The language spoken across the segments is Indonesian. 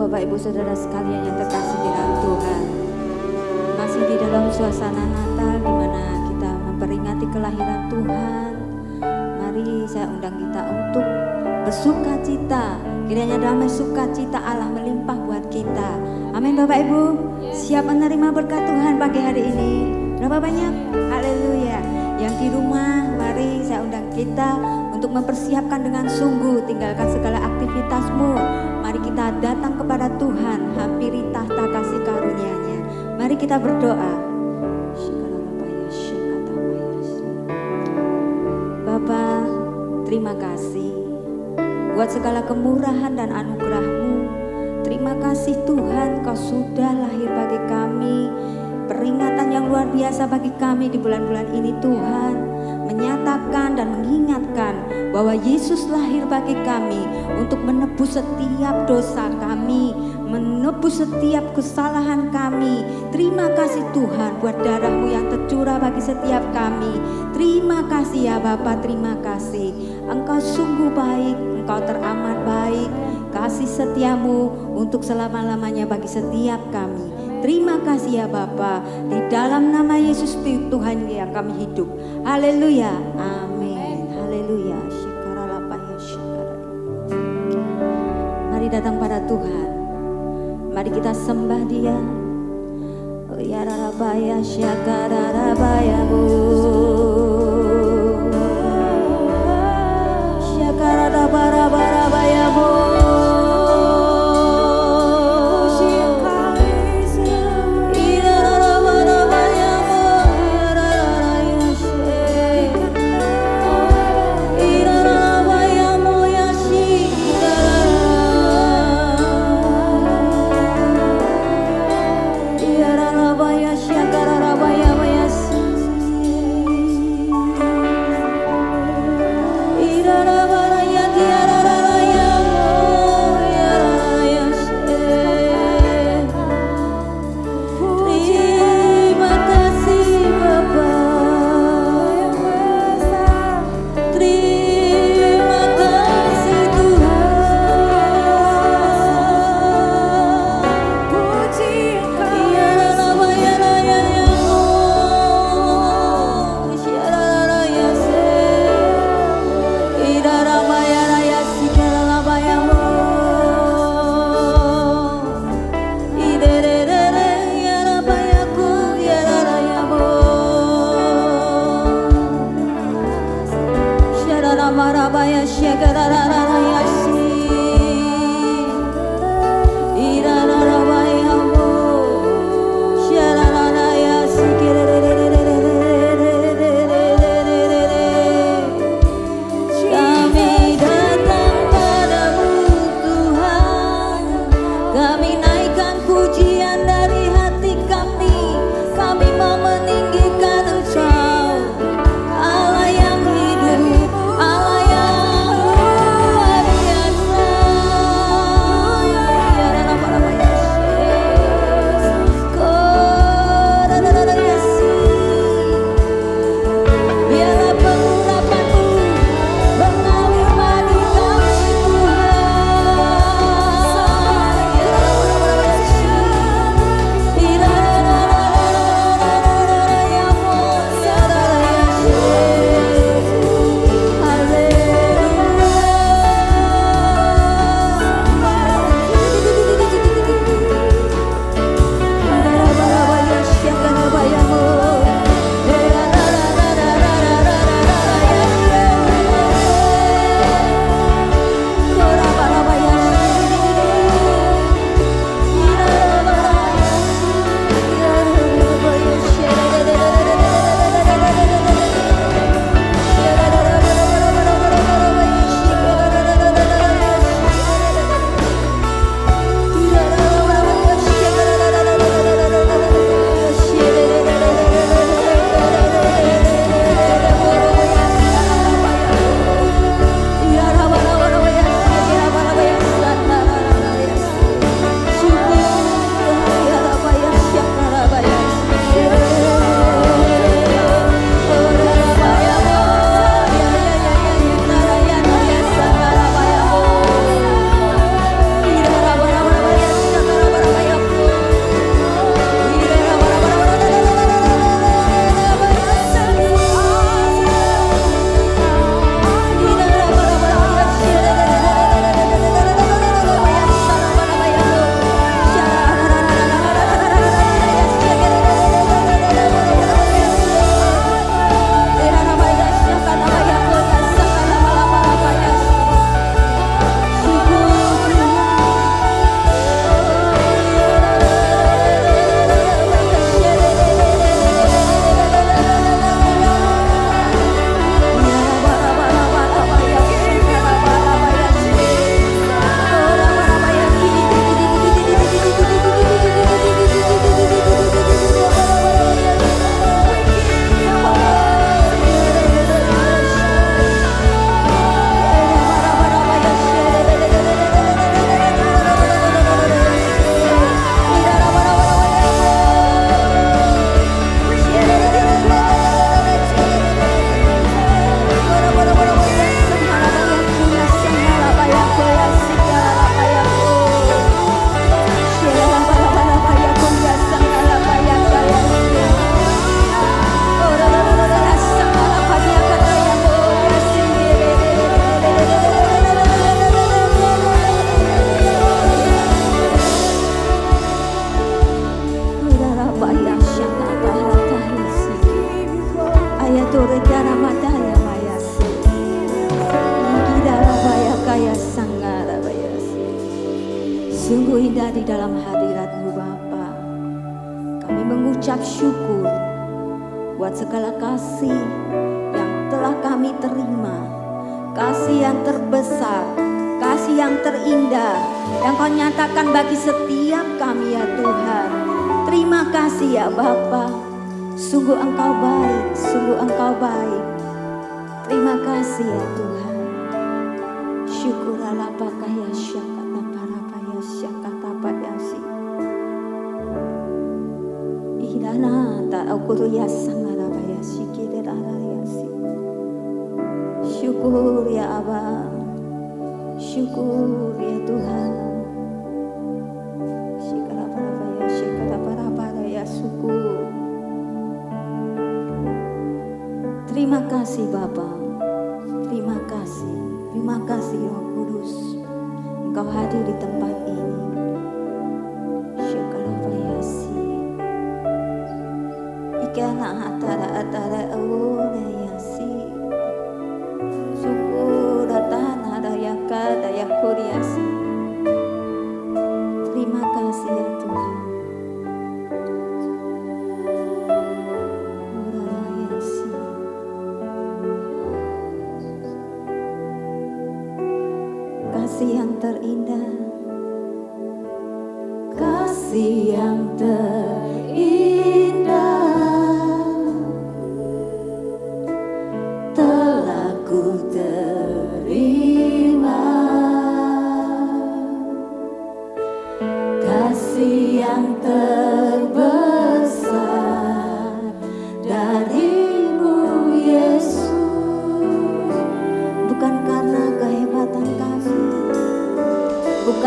Bapak Ibu Saudara sekalian yang terkasih di dalam Tuhan, masih di dalam suasana Natal di mana kita memperingati kelahiran Tuhan. Mari saya undang kita untuk bersuka cita, kiranya damai sukacita Allah melimpah buat kita. Amin. Bapak Ibu siap menerima berkat Tuhan pagi hari ini? Berapa banyak? Haleluya. Yang di rumah, mari saya undang kita untuk mempersiapkan dengan sungguh, tinggalkan segala aktivitasmu. Mari kita datang kepada Tuhan, hampiri tahta kasih karunia-Nya. Mari kita berdoa. Bapa, terima kasih buat segala kemurahan dan anugerah-Mu. Terima kasih Tuhan, Kau sudah lahir bagi kami. Peringatan yang luar biasa bagi kami di bulan-bulan ini Tuhan, menyatakan dan mengingatkan bahwa Yesus lahir bagi kami untuk menebus setiap dosa kami, menebus setiap kesalahan kami. Terima kasih Tuhan buat darah-Mu yang tercurah bagi setiap kami. Terima kasih ya Bapa, terima kasih. Engkau sungguh baik, Engkau teramat baik. Kasih setiamu untuk selama-lamanya bagi setiap kami. Terima kasih ya Bapa, di dalam nama Yesus Tuhan yang kami hidup. Haleluya, amin. Haleluya. Mari datang pada Tuhan, mari kita sembah Dia. Oh ya Rabaya Syakara Rabaya Bu Syakara Rabaya Bu. Allah yang hidup, Allah yang ya tore dara mataya bayasi. Igidara baya kaya sanggara bayasi. Sungguh indah di dalam hadirat-Mu Bapa. Kami mengucap syukur buat segala kasih yang telah kami terima, kasih yang terbesar, kasih yang terindah yang Kau nyatakan bagi setiap kami ya Tuhan. Terima kasih ya Bapa. Sungguh Engkau baik, sungguh Engkau baik. Terima kasih ya Tuhan. Syukur Allah pakaya syakata parapaya syakata payasi. Idana ta ukuru yasangara bayasi kidera yasi. Syukur ya Abah. Syukur ya Tuhan. Syikara para ya syukur. Terima kasih Bapa. Terima kasih Roh Kudus. Engkau hadir di tempat ini. Syikara bayasi. Ikana atara awore yasi. Syukur datang daya kuriasi. Terima kasih ya Tuhan. Kasih yang terindah, kasih yang terindah telah ku terima. Kasih yang terbesar dari-Mu Yesus, bukan karena kehebatan kami, bukan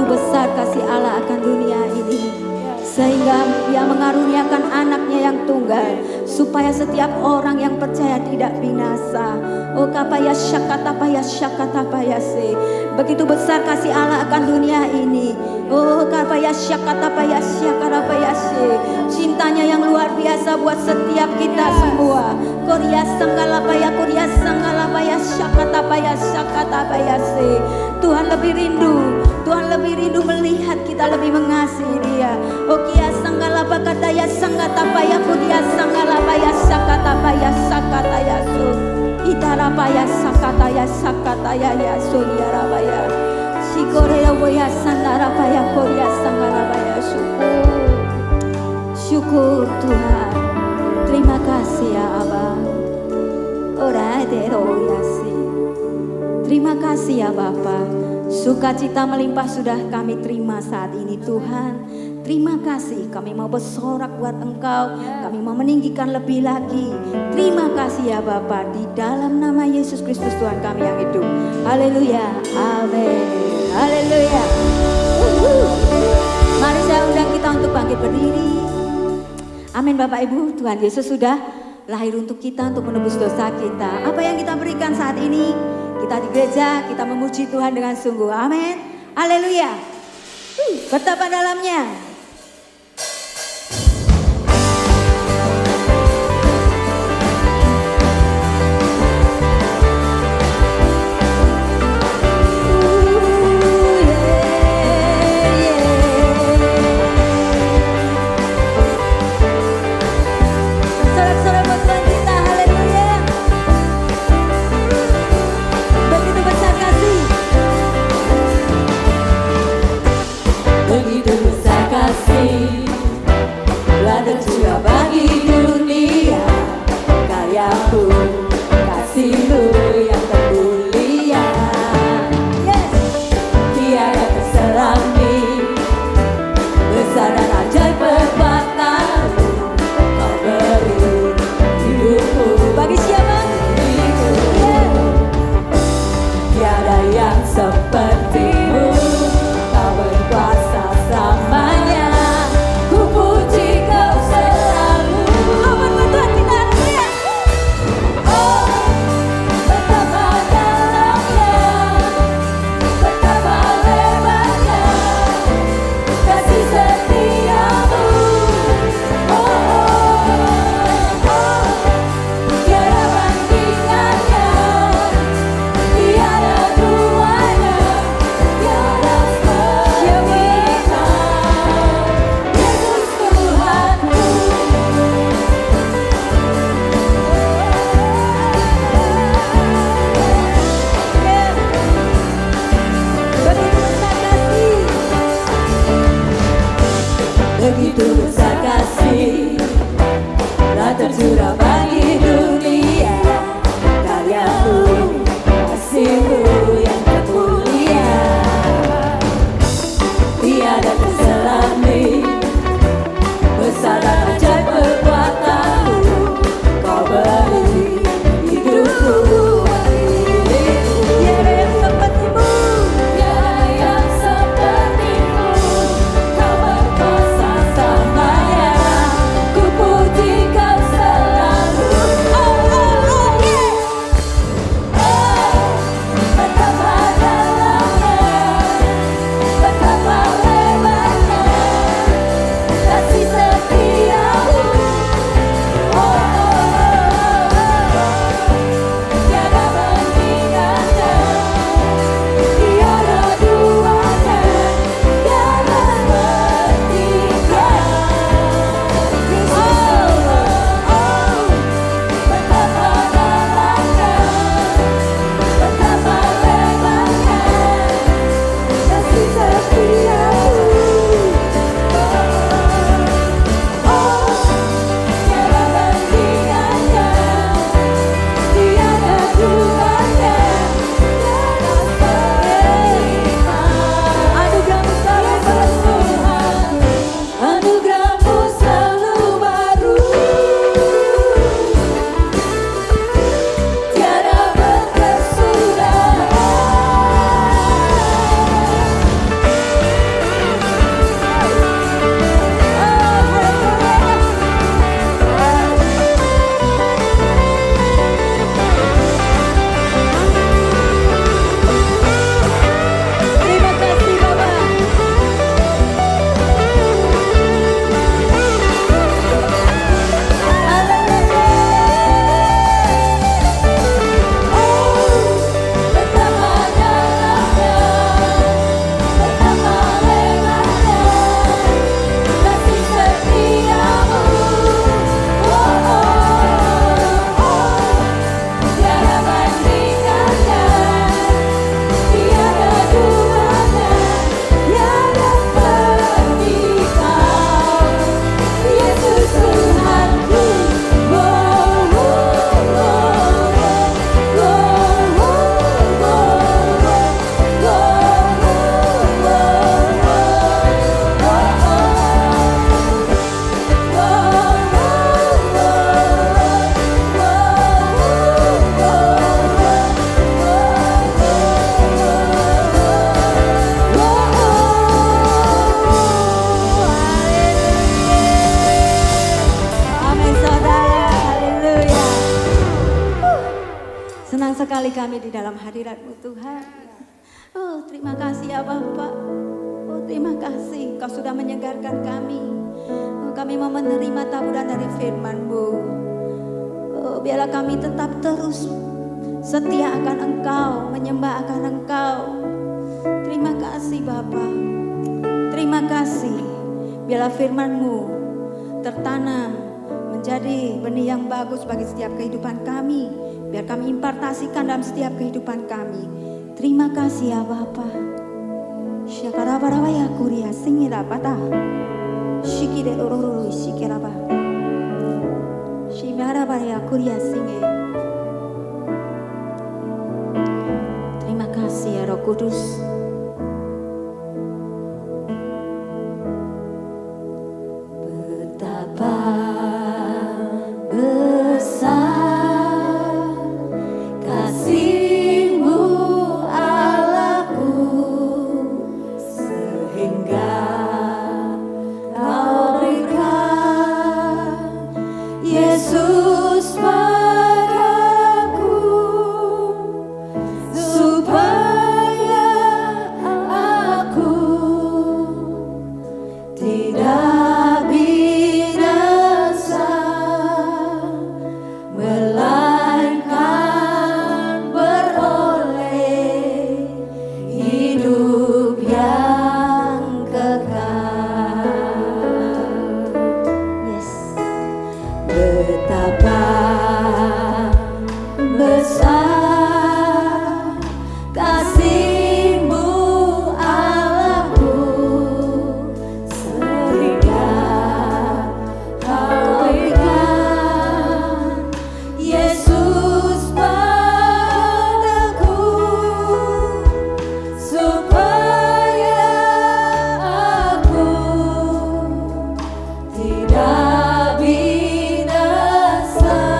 besar kasih Allah akan dunia ini, sehingga Dia mengaruniakan anaknya yang tunggal, supaya setiap orang yang percaya tidak binasa. Oh kapaya syakata paya se. Begitu besar kasih Allah akan dunia ini. Oh kapaya syakata paya se. Cintanya yang luar biasa buat setiap kita semua. Korea sanggala paya syakata paya se. Tuhan lebih rindu melihat kita lebih mengasihi Dia. Oh kia sanggala pakataya sanggata paya kudia sanggala paya sakata ya so. Itarapaya sakataya ya surya rabaya. Shikorea boya sandarapaya korea sangarabaya. Syukur Tuhan. Terima kasih ya Abah. Ora deroyasi. Terima kasih ya Bapa. Sukacita melimpah sudah kami terima saat ini Tuhan. Terima kasih, kami mau bersorak buat Engkau, kami mau meninggikan lebih lagi. Terima kasih ya Bapa, di dalam nama Yesus Kristus Tuhan kami yang hidup. Haleluya, amin, haleluya. Mari saya undang kita untuk bangkit berdiri. Amin Bapak Ibu, Tuhan Yesus sudah lahir untuk kita, untuk menebus dosa kita. Apa yang kita berikan saat ini? Kita di gereja, kita memuji Tuhan dengan sungguh. Amin, haleluya. Betapa dalamnya. Begitu besar sekali kami di dalam hadirat-Mu Tuhan. Oh, terima kasih ya Bapak. Oh, terima kasih Kau sudah menyegarkan kami. Oh, kami mau menerima taburan dari firman-Mu. Oh, biarlah kami tetap terus setia akan Engkau, menyembah akan Engkau. Terima kasih Bapa. Terima kasih. Biarlah firman-Mu tertanam menjadi benih yang bagus bagi setiap kehidupan kami. Biar kami impartasikan dalam setiap kehidupan kami. Terima kasih ya Bapa. Syakarabaraba ya kuria singira pata. Shikire ororo shikiraba. Shimaraba ya kuria singe. Terima kasih ya Roh Kudus. Betapa besar kasih-Mu Allahku, sehingga Kau berikan Yesus padaku, supaya aku tidak binasa, melainkan beroleh hidup yang kekal. Yes. Betapa besar kasih-Mu Allahku, sehingga Kau berikan Yesus padaku, supaya aku tidak binasa,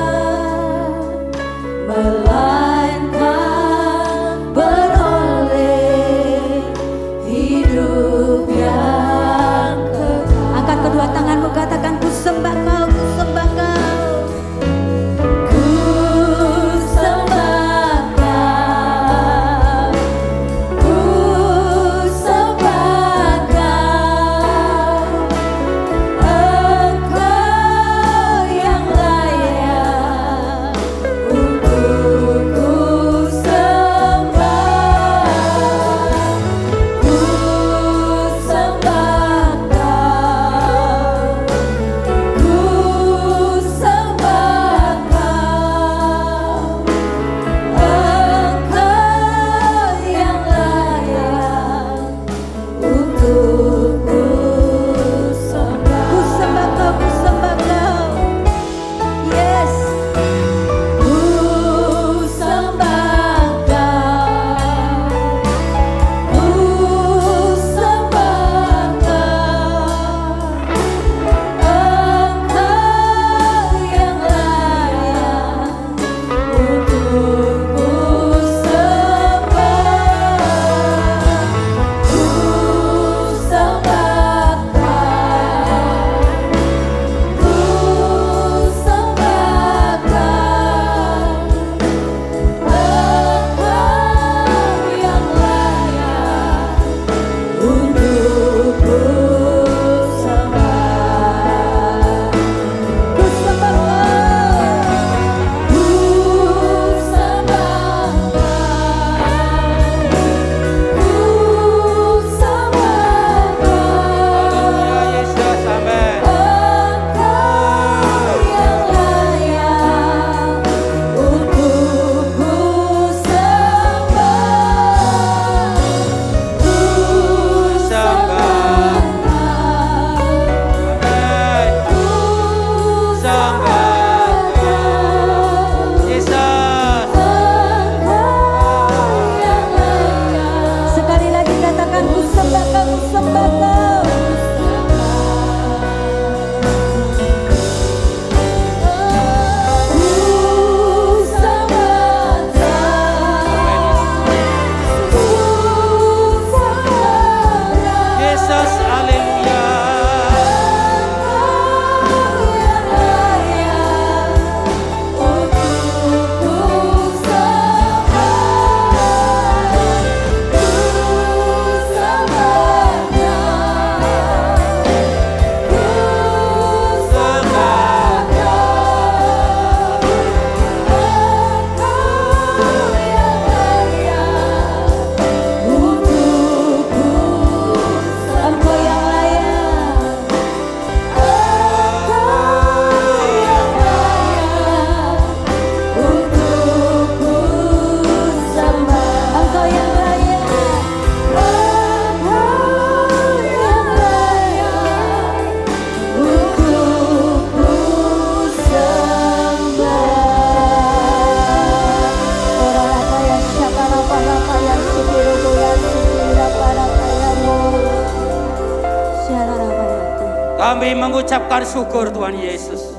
Kami mengucapkan syukur Tuhan Yesus.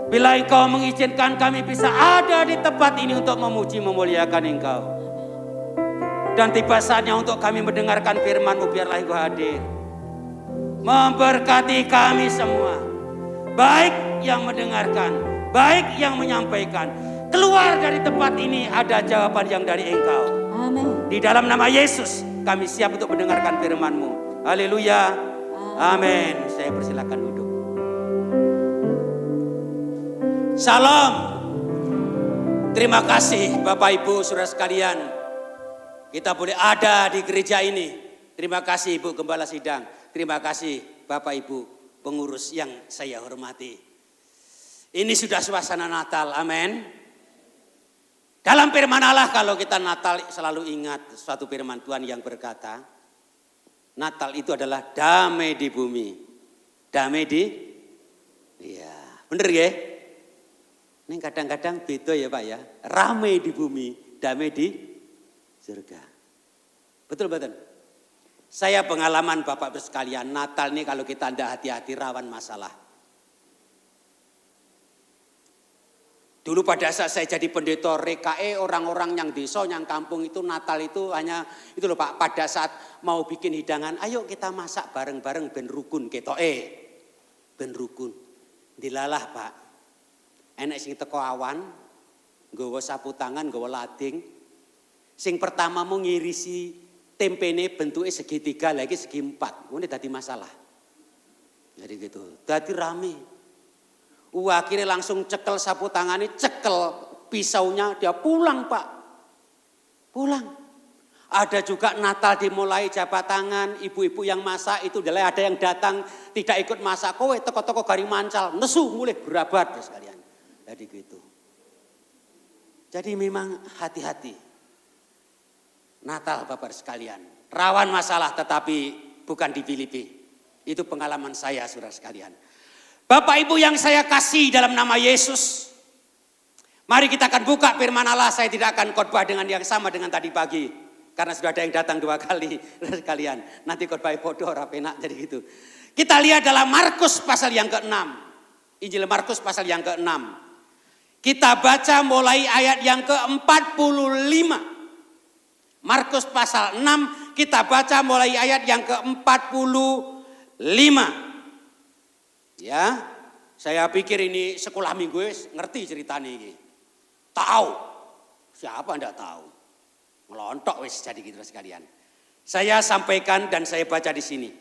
Bila Engkau mengizinkan kami bisa ada di tempat ini untuk memuji memuliakan Engkau. Dan tiba saatnya untuk kami mendengarkan firman-Mu, biarlah Engkau hadir. Memberkati kami semua. Baik yang mendengarkan, baik yang menyampaikan. Keluar dari tempat ini ada jawaban yang dari Engkau. Amin. Di dalam nama Yesus kami siap untuk mendengarkan firman-Mu. Haleluya. Amin. Saya persilakan duduk. Salam. Terima kasih Bapak Ibu saudara sekalian. Kita boleh ada di gereja ini. Terima kasih Ibu Gembala Sidang. Terima kasih Bapak Ibu pengurus yang saya hormati. Ini sudah suasana Natal. Amin. Dalam firman Allah kalau kita Natal selalu ingat suatu firman Tuhan yang berkata, Natal itu adalah damai di bumi. Damai di, iya bener ya. Ini kadang-kadang beda ya Pak ya. Ramai di bumi, damai di surga. Betul-betul. Saya pengalaman Bapak Ibu sekalian, Natal ini kalau kita tidak hati-hati rawan masalah. Dulu pada saat saya jadi pendeta RKE, orang-orang yang desa, yang kampung itu Natal itu hanya, itu loh Pak, pada saat mau bikin hidangan, ayo kita masak bareng-bareng ben rukun ketoke. Ben rukun. Dilalah Pak. Enek sing teko awan, nggawa sapu tangan, nggawa lading. Sing pertama mau ngirisi tempene bentuknya segitiga, lagi segi empat. Ini dadi masalah. Jadi gitu, dadi rame. Akhirnya langsung cekel sapu tangannya, cekel pisaunya, dia pulang Pak. Pulang. Ada juga Natal dimulai jabat tangan, ibu-ibu yang masak itu ada yang datang tidak ikut masak. Kowe toko-toko garing mancal, nesu mulai berabat ya sekalian. Jadi gitu. Jadi memang hati-hati. Natal Bapak sekalian. Rawan masalah tetapi bukan dipilih-pilih. Itu pengalaman saya saudara sekalian. Bapak Ibu yang saya kasih dalam nama Yesus. Mari kita akan buka firman Allah. Saya tidak akan khotbah dengan yang sama dengan tadi pagi. Karena sudah ada yang datang 2 kali sekalian. Nanti khotbah podo ora penak jadi gitu. Kita lihat dalam Markus pasal yang ke-6. Injil Markus pasal yang ke-6. Kita baca mulai ayat yang ke-45. Markus pasal 6 kita baca mulai ayat yang ke-45. Ya, saya pikir ini sekolah minggu ngerti ceritanya ini. Tahu. Siapa enggak tahu? Melontok wis jadi gitu sekalian. Saya sampaikan dan saya baca di sini.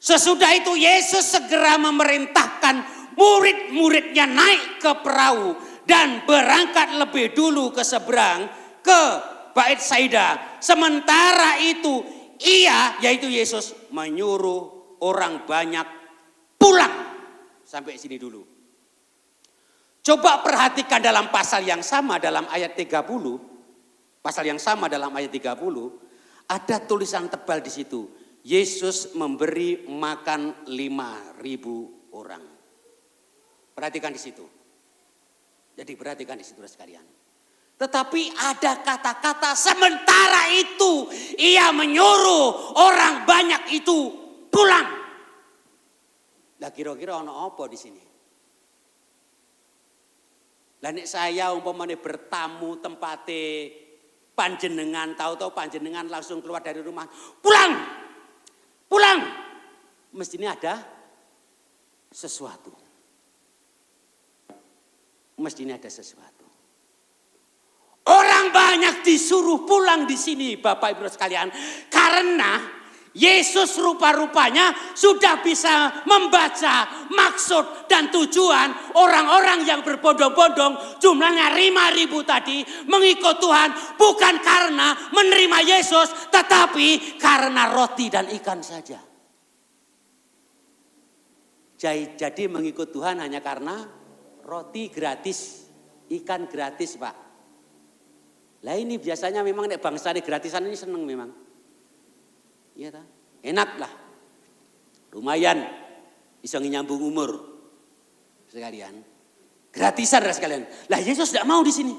Sesudah itu Yesus segera memerintahkan murid-muridnya naik ke perahu dan berangkat lebih dulu ke seberang ke Bait Saida. Sementara itu ia yaitu Yesus menyuruh orang banyak pulang. Sampai sini dulu. Coba perhatikan dalam pasal yang sama dalam ayat 30. Pasal yang sama dalam ayat 30. Ada tulisan tebal di situ. Yesus memberi makan 5.000 orang. Perhatikan di situ. Jadi perhatikan di situ sekalian. Tetapi ada kata-kata sementara itu ia menyuruh orang banyak itu pulang. Lah kira-kira ono apa di sini? Lah nek saya umpamane bertamu tempate panjenengan, tahu-tahu panjenengan langsung keluar dari rumah, pulang. Pulang. Mestinya ada sesuatu. Mestinya ada sesuatu. Orang banyak disuruh pulang di sini Bapak Ibu sekalian. Karena Yesus rupa-rupanya sudah bisa membaca maksud dan tujuan orang-orang yang berbondong-bondong jumlahnya 5.000 tadi mengikut Tuhan bukan karena menerima Yesus tetapi karena roti dan ikan saja. Jadi mengikut Tuhan hanya karena roti gratis, ikan gratis Pak. Lah ini biasanya memang nek bangsa ini gratisan ini seneng memang. Iya ta? Enak lah. Lumayan bisa nyambung umur sekalian. Gratisan lah sekalian. Lah Yesus tidak mau di sini.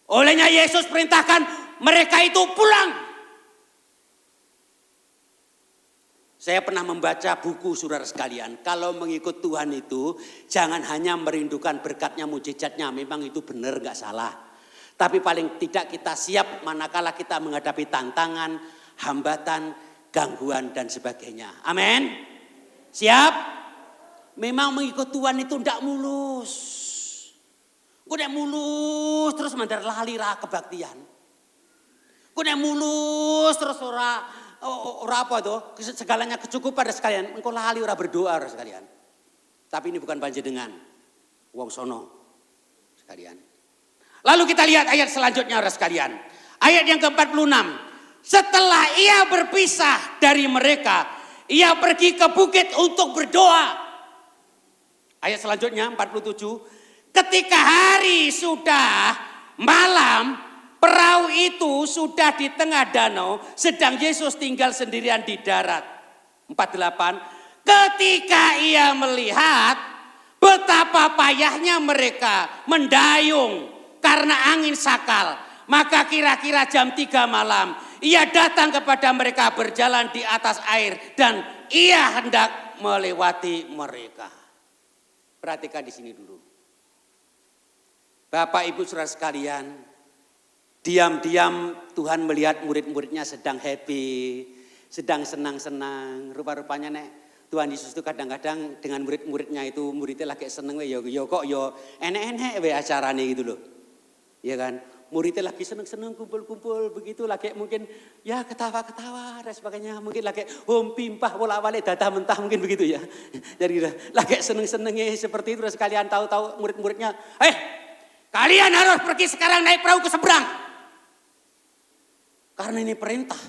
Olehnya Yesus perintahkan mereka itu pulang. Saya pernah membaca buku saudara sekalian. Kalau mengikut Tuhan itu jangan hanya merindukan berkatnya, mujizatnya. Memang itu benar, gak salah. Tapi paling tidak kita siap manakala kita menghadapi tantangan, hambatan, gangguan dan sebagainya. Amin. Siap? Memang mengikut Tuhan itu tidak mulus. Gue mulus terus mandar lali kebaktian. Gue mulus terus ora apa tuh, segalanya kecukupan ada sekalian. Engkau lali ora berdoa ada sekalian. Tapi ini bukan panjenengan, wong sono sekalian. Lalu kita lihat ayat selanjutnya ada sekalian. Ayat yang ke-46. Setelah ia berpisah dari mereka, ia pergi ke bukit untuk berdoa. Ayat selanjutnya 47. Ketika hari sudah malam, perahu itu sudah di tengah danau, sedang Yesus tinggal sendirian di darat. 48. Ketika ia melihat betapa payahnya mereka mendayung karena angin sakal, maka kira-kira jam 3 malam, ia datang kepada mereka berjalan di atas air dan ia hendak melewati mereka. Perhatikan di sini dulu. Bapak Ibu saudara sekalian, diam-diam Tuhan melihat murid-muridnya sedang happy, sedang senang-senang. Rupa-rupanya Tuhan Yesus itu kadang-kadang dengan murid-muridnya itu, muridnya lagi seneng yo kok yo enek-enek acarane gitu loh. Ya kan? Muridnya lagi seneng-seneng kumpul-kumpul begitu, lagi mungkin ya ketawa-ketawa dan sebagainya. Mungkin lagi pimpah bolak-balik dada mentah mungkin begitu ya. Jadi lagi seneng-senengnya seperti itu, sekalian tahu-tahu murid-muridnya, kalian harus pergi sekarang naik perahu ke seberang. Karena ini perintah.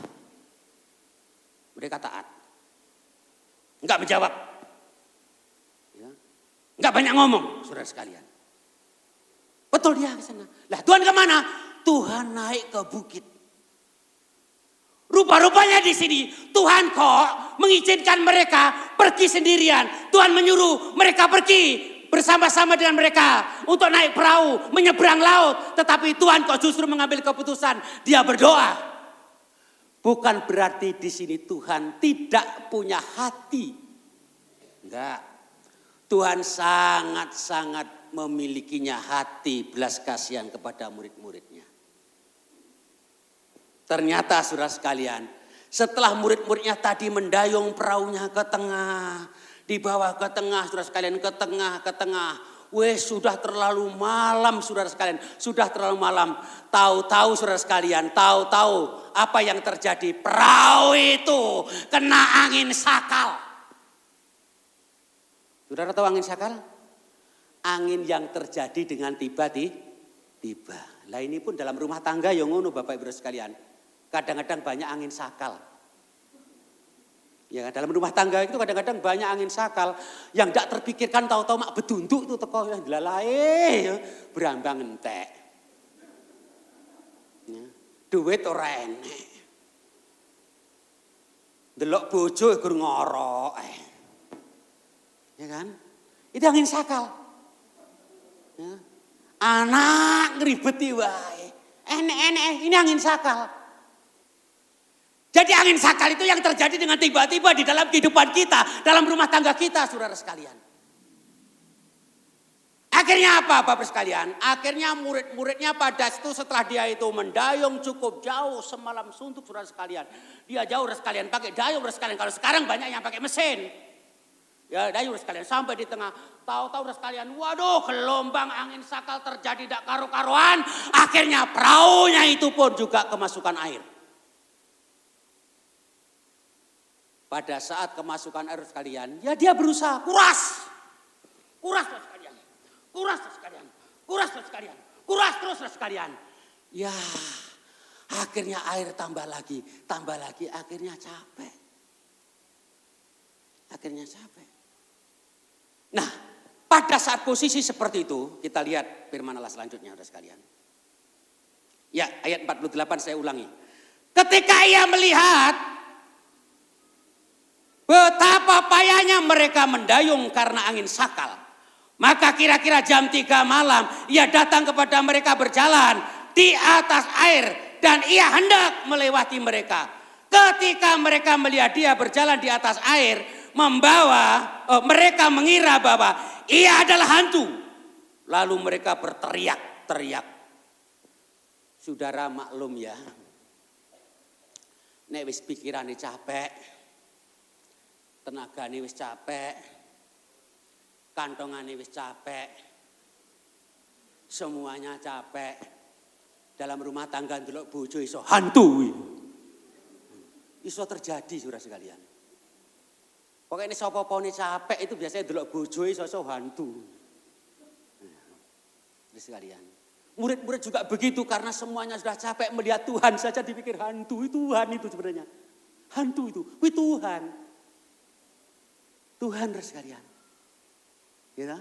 Mereka taat. Enggak menjawab. Ya. Enggak banyak ngomong, saudara sekalian. Betul dia ke sana. Lah Tuhan kemana? Tuhan naik ke bukit. Rupa-rupanya di sini Tuhan kok mengizinkan mereka pergi sendirian. Tuhan menyuruh mereka pergi bersama-sama dengan mereka untuk naik perahu, menyeberang laut. Tetapi Tuhan kok justru mengambil keputusan, dia berdoa. Bukan berarti di sini Tuhan tidak punya hati. Enggak. Tuhan sangat-sangat memilikinya hati belas kasihan kepada murid-muridnya. Ternyata saudara sekalian, setelah murid-muridnya tadi mendayung perahunya ke tengah, dibawa ke tengah, saudara sekalian, ke tengah. Sudah terlalu malam, saudara sekalian. Sudah terlalu malam. Tahu-tahu saudara sekalian, tahu-tahu apa yang terjadi. Perahu itu kena angin sakal. Saudara tahu angin sakal? Angin yang terjadi dengan tiba-tiba. Lah ini pun dalam rumah tangga yang ngono Bapak Ibu sekalian. Kadang-kadang banyak angin sakal. Ya, dalam rumah tangga itu kadang-kadang banyak angin sakal yang tidak terpikirkan, tahu-tahu mak bedunduk itu teko yang dilalai, ya, berambang entek. Ya, duit ora enek. Delok bojo gur ngorok. Ya kan? Itu angin sakal. Ya. Anak ngeribeti wae. Enek-enek ini angin sakal. Jadi angin sakal itu yang terjadi dengan tiba-tiba di dalam kehidupan kita, dalam rumah tangga kita, saudara sekalian. Akhirnya apa Bapak sekalian? Akhirnya murid-muridnya pada itu setelah dia itu mendayung cukup jauh semalam suntuk, saudara sekalian. Dia jauh sekalian pakai dayung sekalian. Kalau sekarang banyak yang pakai mesin. Ya dayung sekalian sampai di tengah. Tahu-tahu sekalian, waduh gelombang angin sakal terjadi tidak karu-karuan. Akhirnya perahunya itu pun juga kemasukan air. Pada saat kemasukan air sekalian, ya dia berusaha kuras terus sekalian, kuras terus sekalian. Ya, akhirnya air tambah lagi, akhirnya capek. Nah, pada saat posisi seperti itu, kita lihat firman Allah selanjutnya, saudara sekalian. Ya, ayat 48 saya ulangi. Ketika ia melihat betapa payahnya mereka mendayung karena angin sakal, maka kira-kira jam 3 malam ia datang kepada mereka berjalan di atas air dan ia hendak melewati mereka. Ketika mereka melihat dia berjalan di atas air, mereka mengira bahwa ia adalah hantu. Lalu mereka berteriak-teriak. Saudara maklum ya, nek wis pikirane capek, tenagane wis capek, kantongane wis capek, semuanya capek. Dalam rumah tangga ndelok bojo iso hantu. Iso terjadi saudara sekalian. Pokoknya ini sapa-sapane capek itu biasanya ndelok bojo iso hantu. Saudara sekalian. Murid-murid juga begitu karena semuanya sudah capek melihat Tuhan saja dipikir hantu. Tuhan itu sebenarnya. Hantu itu. Tuhan. Tuhan sekalian. Ya.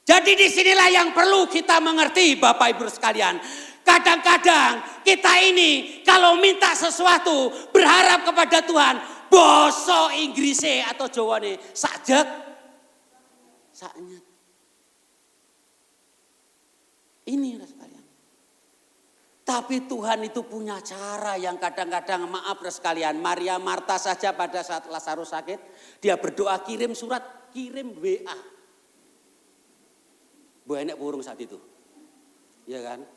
Jadi disinilah yang perlu kita mengerti Bapak Ibu sekalian. Kadang-kadang kita ini kalau minta sesuatu berharap kepada Tuhan. Boso Inggrisnya atau Jawane sajek. Saknyet. Ini sekalian. Tapi Tuhan itu punya cara yang kadang-kadang maaf sekalian. Maria Marta saja pada saat Lazarus sakit. Dia berdoa kirim surat, kirim WA. Banyak burung saat itu. Ya kan.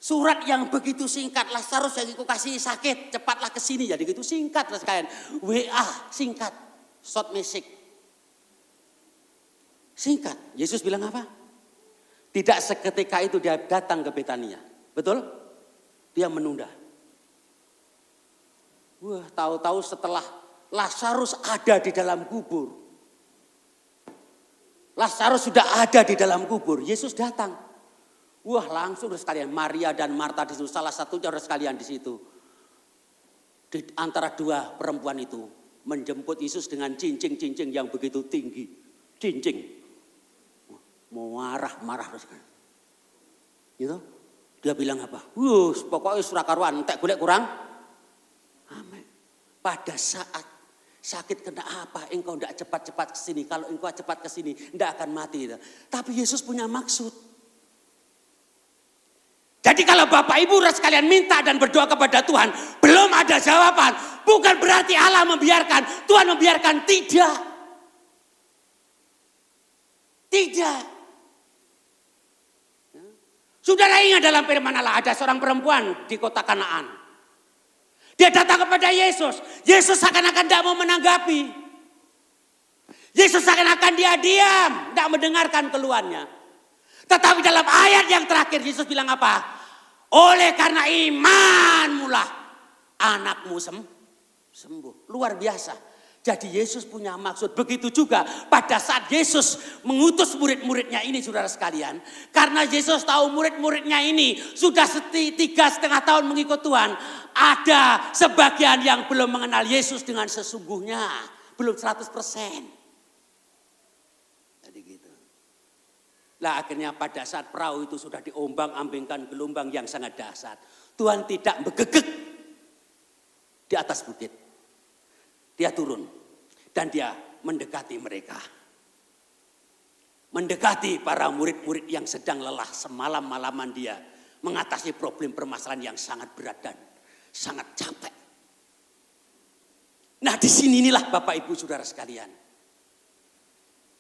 Surat yang begitu singkat. Lazarus yang aku kasih sakit. Cepatlah ke sini. Jadi gitu singkat sekalian. WA singkat. Short message. Singkat. Yesus bilang apa? Tidak seketika itu dia datang ke Betania. Betul? Dia menunda. Wah, tahu-tahu setelah Lazarus ada di dalam kubur. Lazarus sudah ada di dalam kubur. Yesus datang. Wah, langsung sekalian Maria dan Marta di situ. Salah satunya sekalian di situ. Di antara dua perempuan itu menjemput Yesus dengan cincing-cincing yang begitu tinggi. Cincing. Mau marah terus kan. Gitu. Dia bilang apa? Pokoknya surah karuan, entek golek kurang. Amin. Pada saat sakit kena apa, engkau enggak cepat-cepat ke sini. Kalau engkau cepat ke sini, enggak akan mati. Tapi Yesus punya maksud. Jadi kalau Bapak Ibu sekalian minta dan berdoa kepada Tuhan, belum ada jawaban. Bukan berarti Allah membiarkan, Tuhan membiarkan, tidak. Tidak. Saudara ingat dalam firman Allah ada seorang perempuan di kota Kanaan. Dia datang kepada Yesus. Yesus seakan-akan tidak mau menanggapi. Yesus seakan-akan dia diam. Tidak mendengarkan keluhannya. Tetapi dalam ayat yang terakhir Yesus bilang apa? Oleh karena imanmu lah anakmu sembuh. Luar biasa. Jadi Yesus punya maksud. Begitu juga pada saat Yesus mengutus murid-muridnya ini saudara sekalian. Karena Yesus tahu murid-muridnya ini sudah 3,5 tahun mengikut Tuhan. Ada sebagian yang belum mengenal Yesus dengan sesungguhnya. Belum 100%. Jadi gitu. Lah akhirnya pada saat perahu itu sudah diombang-ambingkan gelombang yang sangat dahsyat. Tuhan tidak begegek di atas bukit. Dia turun dan dia mendekati mereka. Mendekati para murid-murid yang sedang lelah semalam-malaman dia. Mengatasi problem permasalahan yang sangat berat dan sangat capek. Nah disinilah Bapak Ibu Saudara sekalian.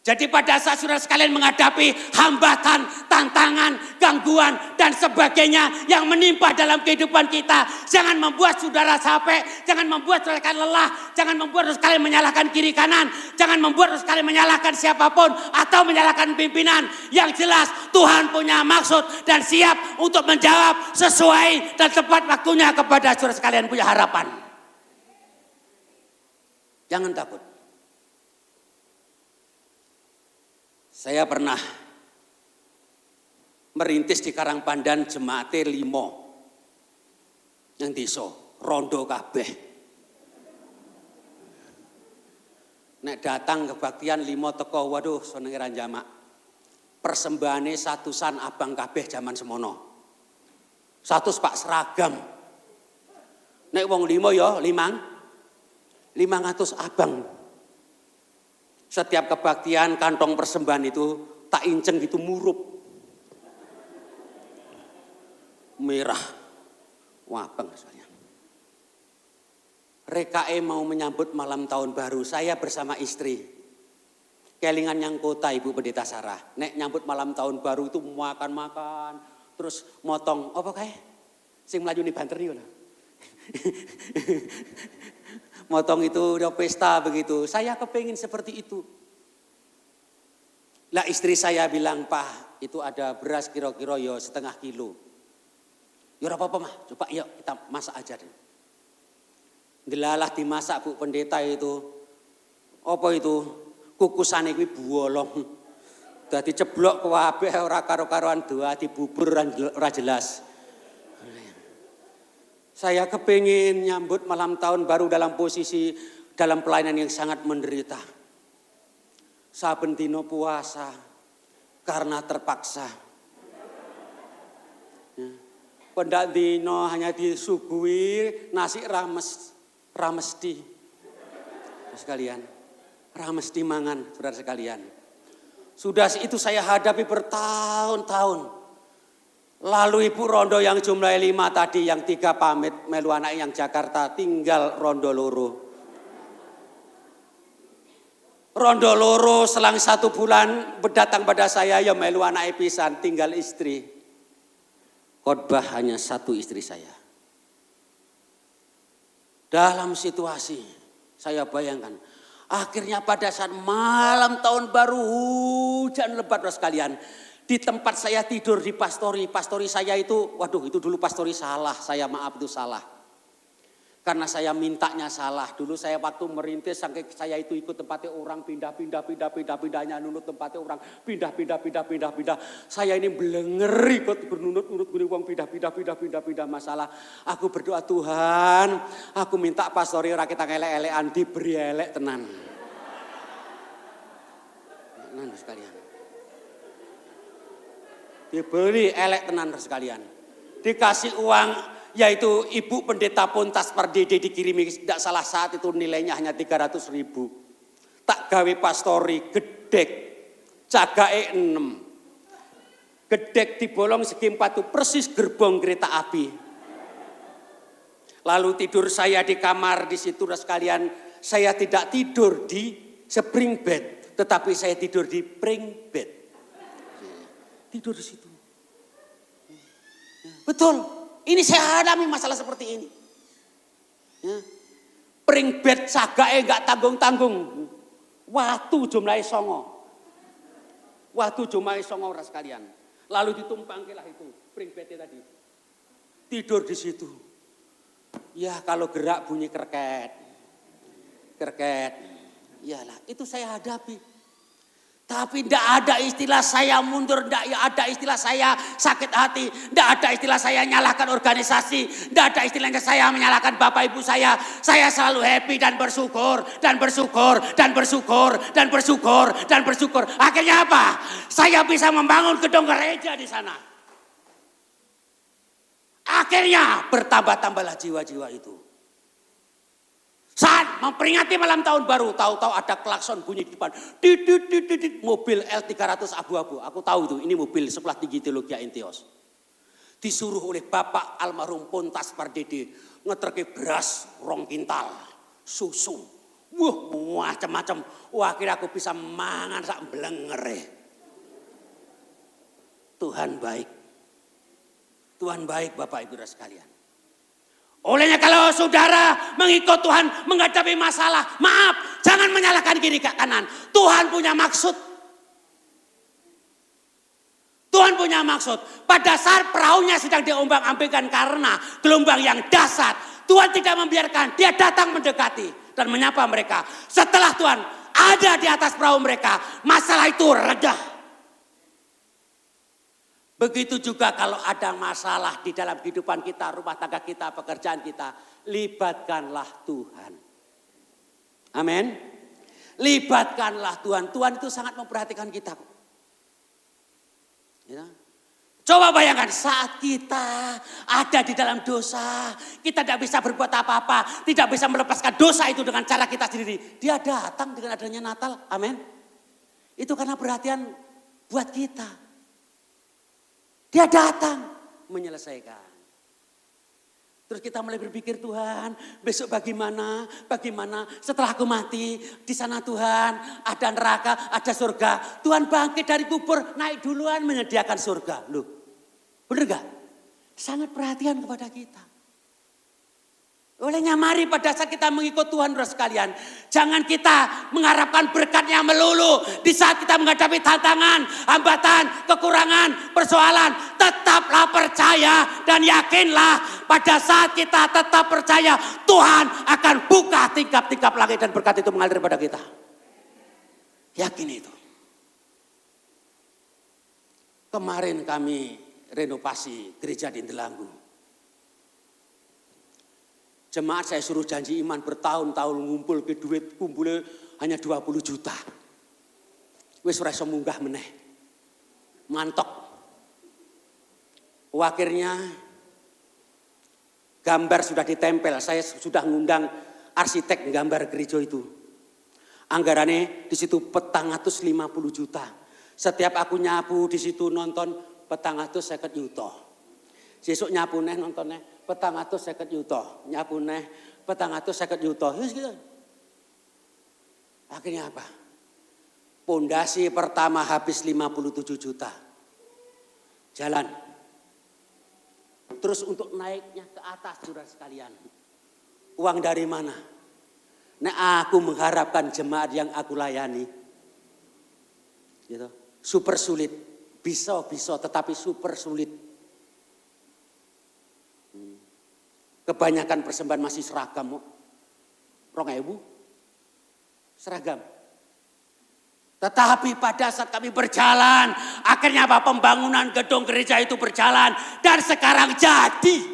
Jadi pada saat saudara sekalian menghadapi hambatan, tantangan, gangguan dan sebagainya yang menimpa dalam kehidupan kita. Jangan membuat saudara capek, jangan membuat saudara sekalian lelah, jangan membuat saudara sekalian menyalahkan kiri kanan. Jangan membuat saudara sekalian menyalahkan siapapun atau menyalahkan pimpinan. Yang jelas Tuhan punya maksud dan siap untuk menjawab sesuai dan tepat waktunya kepada saudara sekalian punya harapan. Jangan takut. Saya pernah merintis di Karangpandan jemaate 5 yang desa rondo kabeh. Nek datang kebaktian 5 teko, waduh senenge ra jamak. Persembahane satusan abang kabeh zaman semono. 100 pak seragam. Nek wong 5 ya 500 abang. Setiap kebaktian kantong persembahan itu tak inceng gitu murup. Merah. Wabang soalnya. Rekae mau menyambut malam tahun baru, saya bersama istri. Kelingan yang kota Ibu Pendeta Sarah. Nek nyambut malam tahun baru itu makan-makan, terus motong, apa kae? Sing melayu nih banter nih. Motong itu udah pesta begitu. Saya kepingin seperti itu. Lah istri saya bilang, "Pak, itu ada beras kira-kira ya setengah kilo." Ya apa-apa mah, coba yuk kita masak aja deh. Delalah dimasak Bu Pendeta itu. Apa itu? Kukusane kuwi bolong. Dadi ceblok kabeh ora karo-karoan doa dibubur ora jelas. Saya kepingin nyambut malam tahun baru dalam posisi dalam pelayanan yang sangat menderita. Saben dino puasa karena terpaksa. Pendak dino hanya disuguhi nasi ramesti. Sekalian, ramesti mangan, saudara sekalian. Sudah itu saya hadapi bertahun-tahun. Lalu Ibu Rondo yang jumlahnya 5 tadi, yang 3 pamit melu anak yang Jakarta, tinggal Rondo loro. Rondo loro selang 1 bulan berdatang pada saya, ya melu anak pisan, tinggal istri. Khotbah hanya 1 istri saya. Dalam situasi saya bayangkan, akhirnya pada saat malam tahun baru hujan lebat sekalian. Di tempat saya tidur di pastori saya itu, waduh itu dulu pastori salah, saya maaf itu salah. Karena saya mintanya salah. Dulu saya waktu merintis sampai saya itu ikut tempatnya orang pindah-pindahnya nunut tempatnya orang pindah. Saya ini belenger ikut bernunut-nunut gini uang pindah masalah. Aku berdoa Tuhan, aku minta pastori ora kita elek-elekan diberi elek tenan. Tenan sekalian. Diberi elek tenan sekalian. Dikasih uang yaitu Ibu Pendeta Pontas Pardede dikirimi tidak salah saat itu nilainya hanya 300.000. Tak gawe pastori gedek cagae 6. Gedek dibolong segi 4 itu persis gerbong kereta api. Lalu tidur saya di kamar di situ sekalian, saya tidak tidur di spring bed, tetapi saya tidur di pring bed. Tidur di situ. Betul. Ini saya alami masalah seperti ini. Ya. Pring bed sagae enggak tanggung-tanggung. Waktu jumlahnya songo. Waktu jumlahnya songo orang sekalian. Lalu ditumpangkilah itu pring bednya tadi. Tidur di situ. Ya kalau gerak bunyi kerket. Kerket. Iyalah itu saya hadapi. Tapi tidak ada istilah saya mundur, tidak ada istilah saya sakit hati, tidak ada istilah saya nyalahkan organisasi, tidak ada istilahnya saya menyalahkan bapak ibu saya. Saya selalu happy dan bersyukur, dan bersyukur, dan bersyukur, dan bersyukur, dan bersyukur. Akhirnya apa? Saya bisa membangun gedung gereja di sana. Akhirnya bertambah-tambahlah jiwa-jiwa itu. Saat memperingati malam tahun baru, tahu-tahu ada klakson bunyi di depan. Mobil L300 abu-abu. Aku tahu itu, ini mobil sekolah tinggi teologi Intios. Disuruh oleh Bapak almarhum Pontas Pardede ngeterke beras 2 kintal, susu. Wah, macam-macam. Wah, akhirnya aku bisa mangan sak blengere. Tuhan baik. Tuhan baik Bapak Ibu sekalian. Olehnya kalau saudara mengikut Tuhan menghadapi masalah, maaf, jangan menyalahkan kiri ke kanan. Tuhan punya maksud. Tuhan punya maksud. Pada saat perahunya sedang diombang-ambingkan karena gelombang yang dahsyat, Tuhan tidak membiarkan, dia datang mendekati dan menyapa mereka. Setelah Tuhan ada di atas perahu mereka, masalah itu reda. Begitu juga kalau ada masalah di dalam kehidupan kita, rumah tangga kita, pekerjaan kita, libatkanlah Tuhan. Amin. Libatkanlah Tuhan. Tuhan itu sangat memperhatikan kita. Ya. Coba bayangkan saat kita ada di dalam dosa, kita tidak bisa berbuat apa-apa, tidak bisa melepaskan dosa itu dengan cara kita sendiri. Dia datang dengan adanya Natal. Amin. Itu karena perhatian buat kita. Dia datang menyelesaikan. Terus kita mulai berpikir, Tuhan besok bagaimana setelah aku mati. Di sana Tuhan ada neraka, ada surga. Tuhan bangkit dari kubur, naik duluan menyediakan surga. Loh, bener gak? Sangat perhatian kepada kita. Olehnya mari pada saat kita mengikut Tuhan, saudara sekalian, jangan kita mengharapkan berkatnya melulu. Di saat kita menghadapi tantangan, hambatan, kekurangan, persoalan, tetaplah percaya dan yakinlah pada saat kita tetap percaya, Tuhan akan buka tingkap-tingkap langit dan berkat itu mengalir pada kita. Yakin itu. Kemarin kami renovasi gereja di Indralanggu. Jemaat saya suruh janji iman bertahun-tahun ngumpul ke duit, kumpulnya hanya 20 juta. Wis ora iso munggah meneh. Mantok. Akhirnya gambar sudah ditempel, saya sudah ngundang arsitek gambar gereja itu. Anggarannya di situ 450 juta. Setiap aku nyapu di situ nonton 450 juta. Sesuk nyapu neh nontonnya 450 juta, nyapu neh 450 juta. Gitu. Akhirnya apa? Pondasi pertama habis 57 juta. Jalan. Terus untuk naiknya ke atas, saudara sekalian. Uang dari mana? Nah, aku mengharapkan jemaat yang aku layani. Gitu. Super sulit. Bisa tetapi super sulit. Kebanyakan persembahan masih seragam. 2.000 seragam. Tetapi pada saat kami berjalan, akhirnya apa? Pembangunan gedung gereja itu berjalan dan sekarang jadi.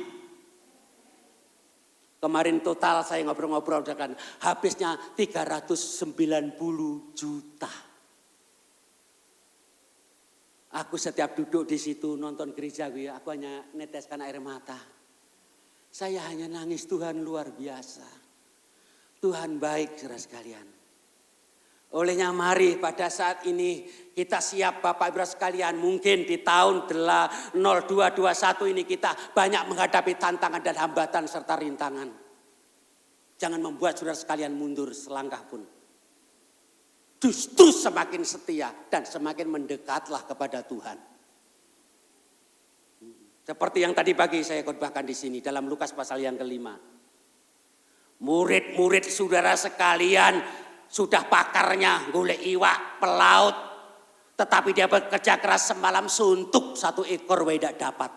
Kemarin total saya ngobrol-ngobrol dengan habisnya 390 juta. Aku setiap duduk di situ nonton gereja, aku hanya neteskan air mata. Saya hanya nangis, Tuhan luar biasa. Tuhan baik, saudara sekalian. Olehnya mari pada saat ini kita siap Bapak Ibu sekalian. Mungkin di tahun 0221 ini kita banyak menghadapi tantangan dan hambatan serta rintangan. Jangan membuat saudara sekalian mundur selangkah pun. Justru semakin setia dan semakin mendekatlah kepada Tuhan. Seperti yang tadi pagi saya khotbahkan di sini dalam Lukas pasal yang ke-5. Murid-murid saudara sekalian sudah pakarnya golek iwak, pelaut. Tetapi dia bekerja keras semalam suntuk 1 ekor tidak dapat.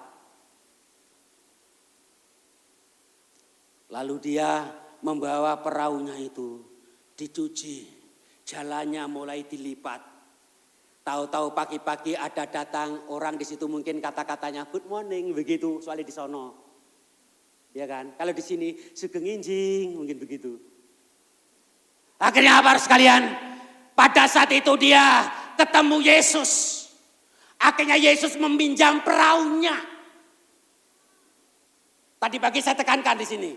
Lalu dia membawa perahunya itu dicuci. Jalannya mulai dilipat. Tahu-tahu pagi-pagi ada datang orang di situ mungkin kata-katanya good morning begitu soalnya di sono. Ya kan? Kalau di sini sugeng injing mungkin begitu. Akhirnya apa sekalian? Pada saat itu dia ketemu Yesus. Akhirnya Yesus meminjam perahunya. Tadi pagi saya tekankan di sini.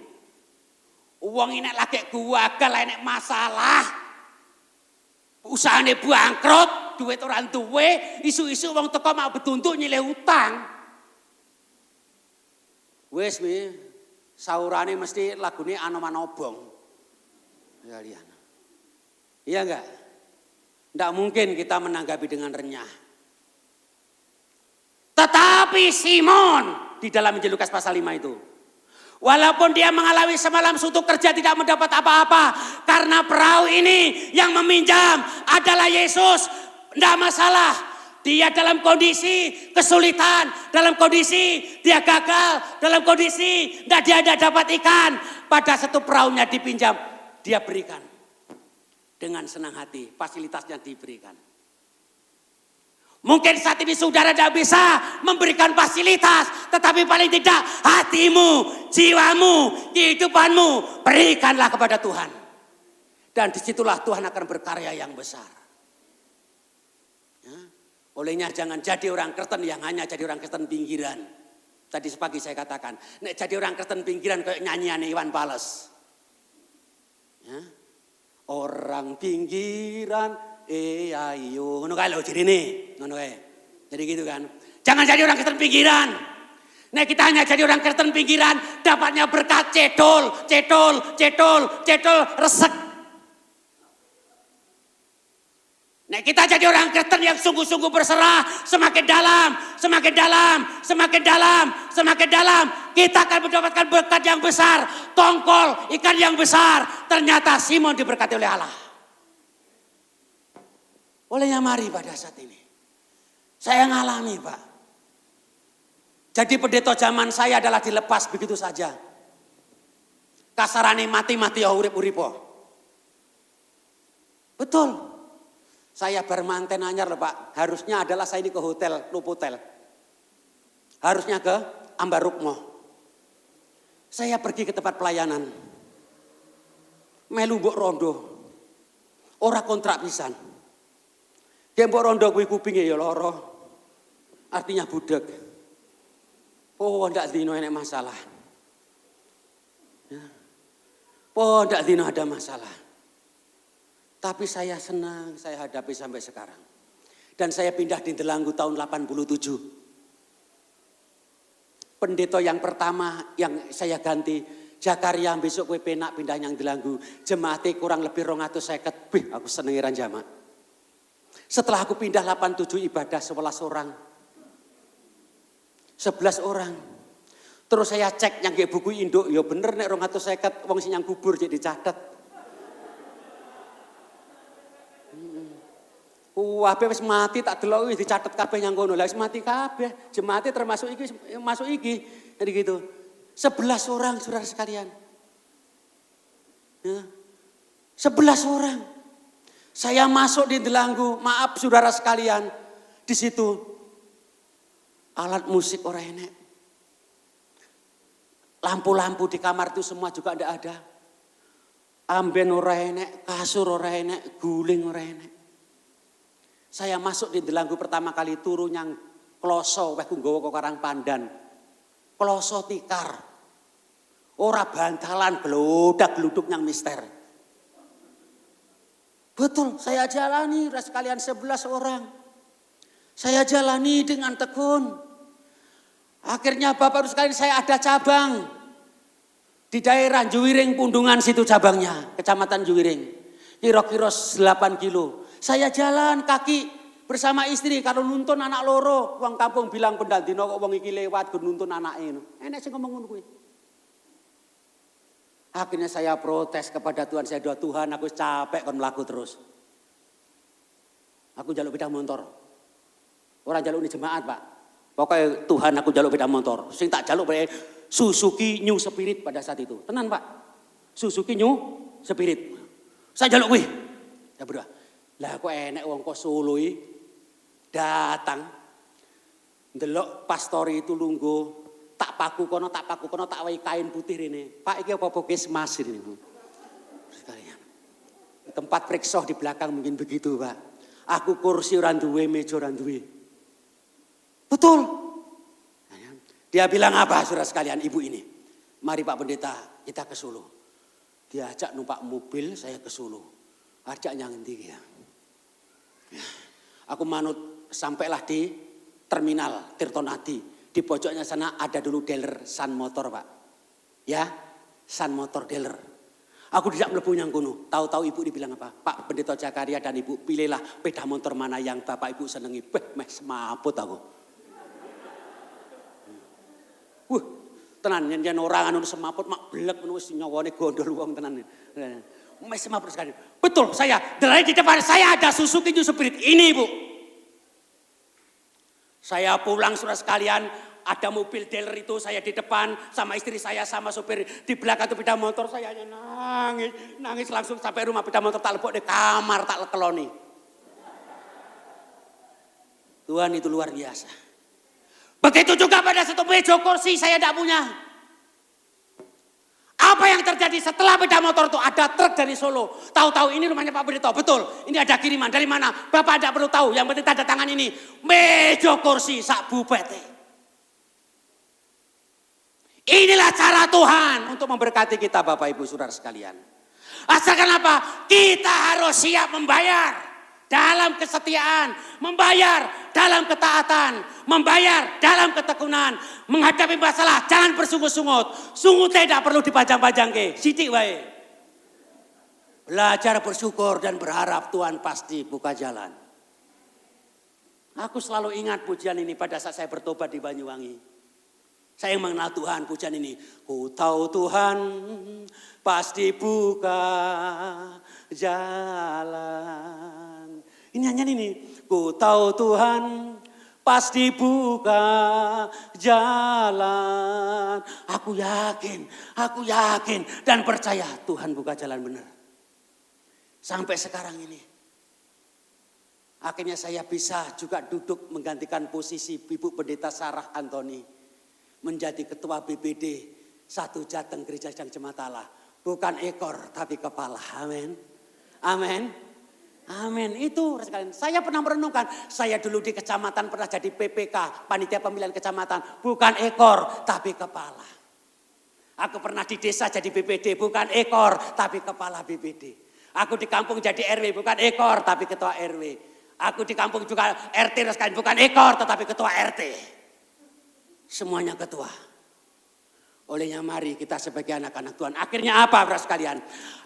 Uang ini lagi gagal, enek masalah. Usahane bangkrut, duit orang duwe, isu-isu wong teko mau betuntuk nyilih utang. Wes wi, saurane mesti lagune Anomanobong. Kalian. Iya enggak? Enggak mungkin kita menanggapi dengan renyah. Tetapi Simon di dalam Injil Lukas pasal 5 itu. Walaupun dia mengalami semalam suntuk kerja tidak mendapat apa-apa. Karena perahu ini yang meminjam adalah Yesus. Tidak masalah. Dia dalam kondisi kesulitan. Dalam kondisi dia gagal. Dalam kondisi dia tidak dapat ikan. Pada satu perahunya dipinjam. Dia berikan. Dengan senang hati. Fasilitasnya diberikan. Mungkin saat ini saudara tidak bisa memberikan fasilitas. Tetapi paling tidak hatimu, jiwamu, kehidupanmu berikanlah kepada Tuhan. Dan disitulah Tuhan akan berkarya yang besar. Ya. Olehnya jangan jadi orang Kristen yang hanya jadi orang Kristen pinggiran. Tadi sepagi saya katakan. Nek jadi orang Kristen pinggiran kayak nyanyian Iwan Fals. Ya. Orang pinggiran. Ayo, ngono kae lho jirine, ngono kae. Jadi gitu kan. Jangan jadi orang Kristen pinggiran. Nah kita hanya jadi orang Kristen pinggiran, dapatnya berkat cedol, resek. Nah kita jadi orang Kristen yang sungguh-sungguh berserah, semakin dalam, kita akan mendapatkan berkat yang besar, tongkol, ikan yang besar. Ternyata Simon diberkati oleh Allah. Olehnya mari pada saat ini, saya ngalami Pak. Jadi pendeta zaman saya adalah dilepas begitu saja. Kasarane mati-mati ya urip-uripo. Betul. Saya bermanten anyar loh Pak. Harusnya adalah saya ini ke hotel, Novotel. Harusnya ke Ambarukmo. Saya pergi ke tempat pelayanan. Melu mbok rondo. Ora kontrak pisan. Dia mbok rondo kuwi kupinge ya loro. Artinya budek. Oh, ndak dino enek masalah. Ya. Oh, ndak dino ada masalah. Tapi saya senang, saya hadapi sampai sekarang. Dan saya pindah di Delanggu tahun 87. Pendeta yang pertama yang saya ganti, Jakaria besok kowe penak pindah yang Delanggu. Jemaate kurang lebih 250. Bih, aku seneng iran jamaah. Setelah aku pindah 87 ibadah 11 orang. 11 orang. Terus saya cek yang kayak buku induk, ya bener nek 250 wong sing yang kubur jadi dicatet. Wah, wis mati tak delok wis dicatet kabeh yang kono. Lah wis mati kabeh. Jemaate termasuk iki masuk iki. Jadi gitu. 11 orang saudara sekalian. Ya. 11 orang. Saya masuk di Delanggu, maaf saudara sekalian. Di situ alat musik ora enek. Lampu-lampu di kamar itu semua juga ndak ada. Amben ora enek, kasur ora enek, guling ora enek. Saya masuk di Delanggu pertama kali turu yang kloso weh nggawa kok Karang Pandan. Kloso tikar. Ora bantalan glodak-gluduk yang mister. Betul, saya jalani sekalian 11 orang. Saya jalani dengan tekun. Akhirnya Bapak Ibu sekalian saya ada cabang. Di daerah Juwiring Pundungan situ cabangnya. Kecamatan Juwiring. Kira-kira 8 kilo. Saya jalan kaki bersama istri. Kalau nuntun anak loro. Wong kampung bilang pendandino kok wong iki lewat nuntun anaknya. Enak sih ngomong ngono kuwi. Akhirnya saya protes kepada Tuhan. Saya doa Tuhan aku capek kon mlaku terus. Aku njaluk sepeda motor. Orang jaluk ini jemaat Pak. Pokoknya Tuhan aku jaluk sepeda motor. Sing tak jaluk Suzuki New Spirit pada saat itu. Tenan Pak. Suzuki New Spirit. Saya jaluk kuwi. Ya berdoa. Lah kok enek wong kok Solo datang. Ndelok pastori itu lungguh. Tak paku kono tak wae kain putih ini. Pak iki apa-apa Kesmas ini. Sekalian. Tempat periksa di belakang mungkin begitu Pak. Aku kursi ora duwe, meja ora duwe. Betul. Dia bilang apa saudara sekalian ibu ini? Mari Pak Pendeta kita ke Solo. Diajak numpak mobil saya ke Solo. Ajak yang ngendi ya. Aku manut sampailah di terminal Tirtonadi. Di pojoknya sana ada dulu dealer Sun Motor Pak. Ya, Sun Motor dealer. Aku tidak mlebu yang kono. Tahu-tahu ibu dibilang apa? Pak Pendeta Jakaria dan ibu pilihlah sepeda motor mana yang bapak ibu senengi. Meh semaput aku. Tenan yen orang anu semaput mak blek wis nyawane gondol wong tenan. Meh semaput sekali. Betul saya. Dari di depan saya ada Suzuki New Spirit ini Ibu. Saya pulang saudara sekalian, ada mobil dealer itu saya di depan sama istri saya sama sopir di belakang itu sepeda motor saya hanya nangis langsung sampai rumah sepeda motor tak lebok di kamar tak lekeloni. Tuhan itu luar biasa. Begitu juga pada satu meja kursi saya tidak punya. Apa yang terjadi setelah sepeda motor itu ada truk dari Solo. Tahu-tahu ini rumahnya Pak Pendeta. Betul. Ini ada kiriman. Dari mana? Bapak tidak perlu tahu. Yang penting tanda tangan ini. Meja kursi sak bupete. Inilah cara Tuhan untuk memberkati kita Bapak Ibu Saudara sekalian. Asalkan apa? Kita harus siap membayar. dalam kesetiaan, membayar dalam ketaatan, membayar dalam ketekunan, menghadapi masalah jangan bersungut-sungut, sungut tidak perlu dipajang-pajang ke, sidik wae. Belajar bersyukur dan berharap Tuhan pasti buka jalan. Aku selalu ingat pujian ini pada saat saya bertobat di Banyuwangi. Saya yang mengenal Tuhan, pujian ini. Ku tahu Tuhan pasti buka jalan. Ini hanya ini. Ku tahu Tuhan pasti buka jalan. Aku yakin dan percaya Tuhan buka jalan benar. Sampai sekarang ini. Akhirnya saya bisa juga duduk menggantikan posisi Ibu Pendeta Sarah Antoni. Menjadi ketua BPD 1 Jateng Gereja Sedang Jemaat Allah. Bukan ekor tapi kepala. Amin. Amin. Amin. Itu sekalian. Saya pernah merenungkan. Saya dulu di kecamatan pernah jadi PPK. Panitia Pemilihan Kecamatan. Bukan ekor tapi kepala. Aku pernah di desa jadi BPD. Bukan ekor tapi kepala BPD. Aku di kampung jadi RW. Bukan ekor tapi ketua RW. Aku di kampung juga RT. Sekalian. Bukan ekor tetapi ketua RT. Semuanya ketua. Olehnya mari kita sebagai anak-anak Tuhan. Akhirnya apa saudara sekalian?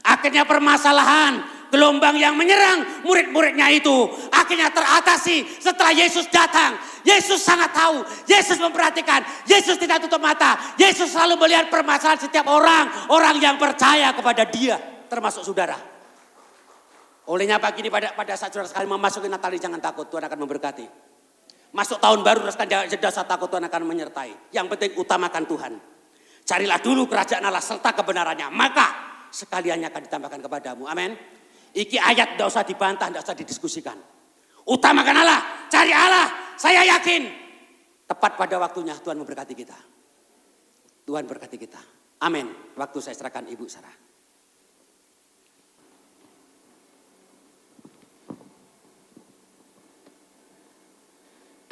Akhirnya permasalahan gelombang yang menyerang murid-muridnya itu. Akhirnya teratasi setelah Yesus datang. Yesus sangat tahu. Yesus memperhatikan. Yesus tidak tutup mata. Yesus selalu melihat permasalahan setiap orang. Orang yang percaya kepada dia. Termasuk saudara. Olehnya pagi ini pada saat saudara sekalian memasuki Natal ini jangan takut. Tuhan akan memberkati. Masuk tahun baru, jangan jeda takut Tuhan akan menyertai. Yang penting utamakan Tuhan. Carilah dulu kerajaan Allah serta kebenarannya. Maka sekaliannya akan ditambahkan kepadamu. Amin. Iki ayat tidak usah dibantah, tidak usah didiskusikan. Utamakan Allah, cari Allah. Saya yakin. Tepat pada waktunya Tuhan memberkati kita. Tuhan berkati kita. Amin. Waktu saya serahkan Ibu Sarah.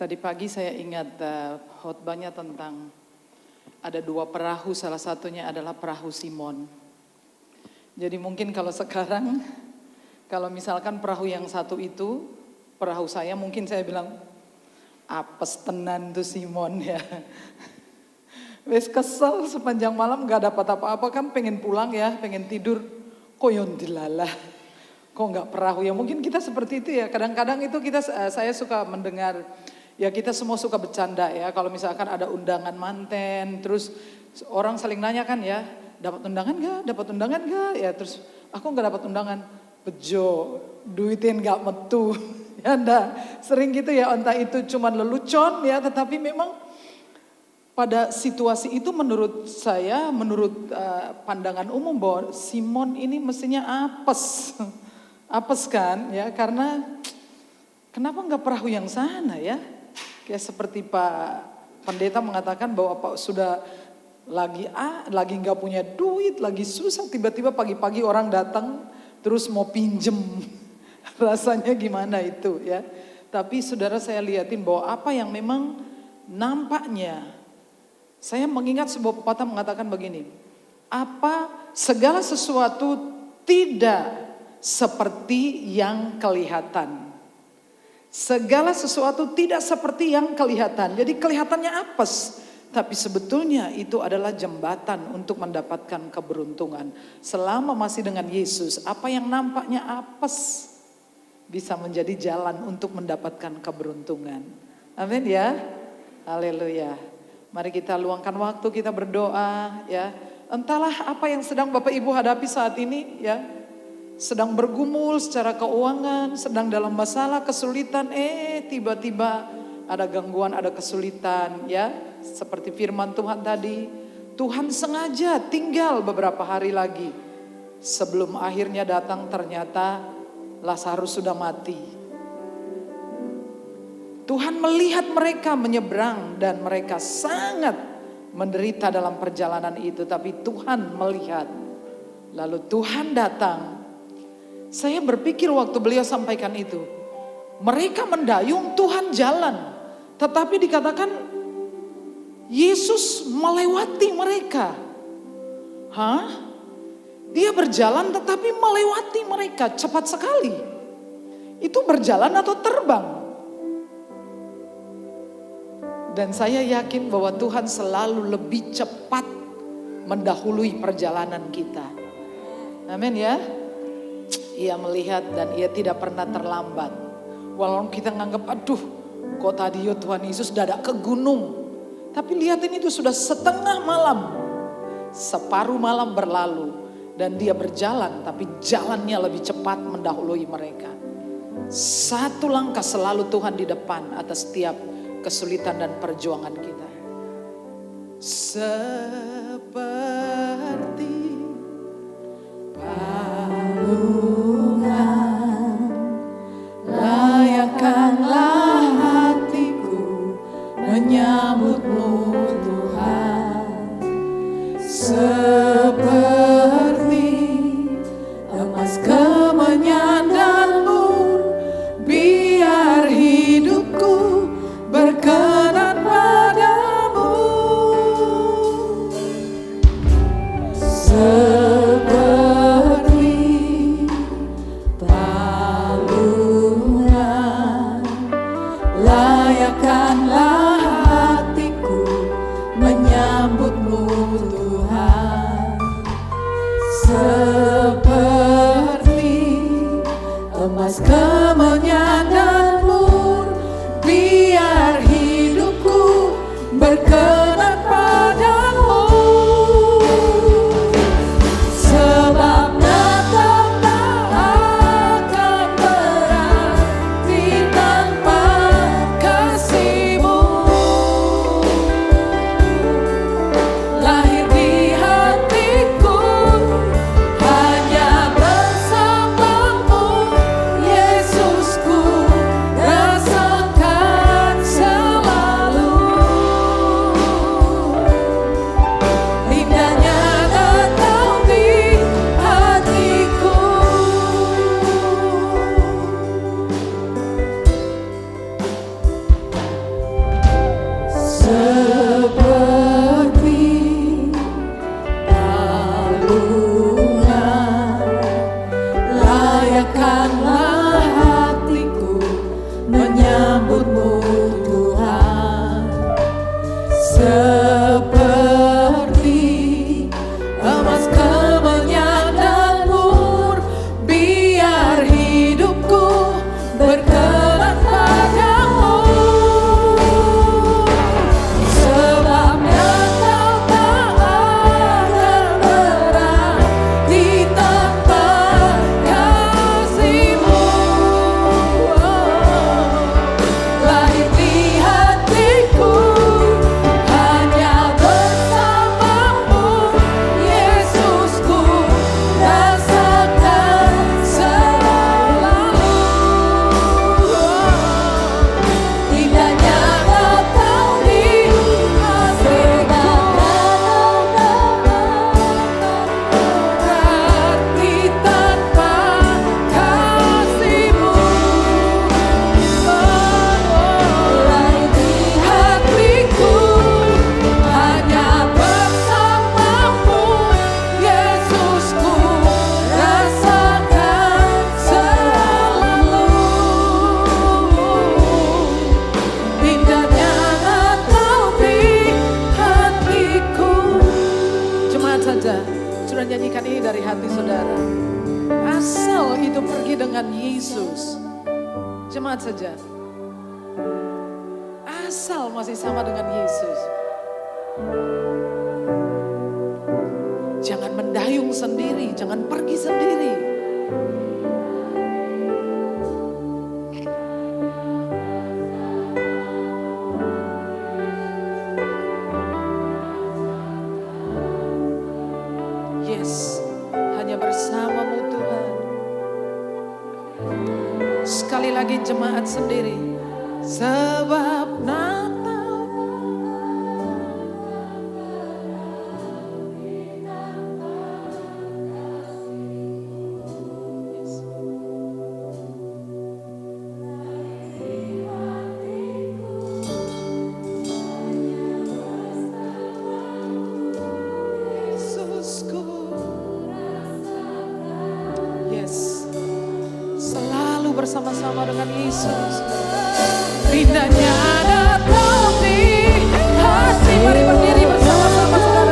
Tadi pagi saya ingat khotbahnya tentang ada 2 perahu, salah satunya adalah perahu Simon. Jadi mungkin kalau sekarang, kalau misalkan perahu yang satu itu, perahu saya mungkin saya bilang, apes tenan tuh Simon ya. Wes kesel sepanjang malam gak dapat apa-apa kan pengen pulang ya, pengen tidur. Koyon dilalah, kok gak perahu ya. Mungkin kita seperti itu ya, kadang-kadang itu saya suka mendengar. Ya kita semua suka bercanda ya, kalau misalkan ada undangan manten, terus orang saling nanya kan ya, dapat undangan gak, dapat undangan gak, ya terus aku gak dapat undangan, bejo, duitin gak metu, ya enggak, sering gitu ya, entah itu cuman lelucon ya, tetapi memang pada situasi itu menurut saya, menurut pandangan umum bahwa Simon ini mestinya apes, apes kan ya, karena kenapa gak perahu yang sana ya? Kayak seperti Pak Pendeta mengatakan bahwa Pak sudah lagi nggak punya duit, lagi susah, tiba-tiba pagi-pagi orang datang terus mau pinjem. Rasanya gimana itu ya. Tapi saudara saya lihatin bahwa apa yang memang nampaknya, saya mengingat sebuah pepatah mengatakan begini, segala sesuatu tidak seperti yang kelihatan. Segala sesuatu tidak seperti yang kelihatan. Jadi kelihatannya apes. Tapi sebetulnya itu adalah jembatan untuk mendapatkan keberuntungan. Selama masih dengan Yesus, apa yang nampaknya apes bisa menjadi jalan untuk mendapatkan keberuntungan. Amin ya. Haleluya. Mari kita luangkan waktu, kita berdoa ya. Entahlah apa yang sedang Bapak Ibu hadapi saat ini ya. Sedang bergumul secara keuangan, sedang dalam masalah kesulitan, tiba-tiba ada gangguan, ada kesulitan ya. Seperti firman Tuhan tadi, Tuhan sengaja tinggal beberapa hari lagi. Sebelum akhirnya datang ternyata Lazarus sudah mati. Tuhan melihat mereka menyeberang dan mereka sangat menderita dalam perjalanan itu. Tapi Tuhan melihat, lalu Tuhan datang. Saya berpikir waktu beliau sampaikan itu, mereka mendayung, Tuhan jalan. Tetapi dikatakan Yesus melewati mereka. Dia berjalan tetapi melewati mereka cepat sekali. Itu berjalan atau terbang? Dan saya yakin bahwa Tuhan selalu lebih cepat mendahului perjalanan kita. Amin ya. Ia melihat dan ia tidak pernah terlambat. Walaupun kita nganggap, aduh kok tadi ya Tuhan Yesus dadak ke gunung. Tapi lihatin itu sudah setengah malam. Separuh malam berlalu. Dan dia berjalan tapi jalannya lebih cepat mendahului mereka. Satu langkah selalu Tuhan di depan atas setiap kesulitan dan perjuangan kita. Seperti palungan layakkanlah hatiku menyambutmu Tuhan. Seperti emas kemenyan dan mur, biar hidupku berkenan padamu. Seperti palungan layakkanlah hatiku menyambutmu Tuhan. Seperti emas kemenyan dan mur, biar hidupku berkenan padamu. Sebab Natal tak akan berarti tanpa kasih-Mu. Lahir di hatiku hanya bersamamu, Yesusku, rasakan selalu. Indahnya Natal di hatiku. Seperti palungan layakkanlah hatiku menyambutmu Tuhan. Seperti emas kemenyan dan mur, biar hidupku berkenan padamu. Sebab Natal tak akan berarti tanpa kasih-Mu. Lahir di hatiku hanya bersamamu, Yesusku, rasakan selalu. Indahnya Natal di hatiku, berarti tanpa kasih-Mu. Lahir di hatiku hanya bersamamu, Yesusku, rasakan selalu. Indahnya Natal di hatiku. Jemaat saja, sudah nyanyikan ini dari hati saudara. Asal itu pergi dengan Yesus. Jemaat saja. Asal masih sama dengan Yesus. Jangan mendayung sendiri, jangan pergi sendiri. Yes, hanya bersama-Mu Tuhan. Sekali lagi jemaat sendiri. Sebab Natal Yesusku. Yes, selalu bersama bersama dengan Yesus. Indahnya datang di hati. Mari berdiri bersama-sama saudara.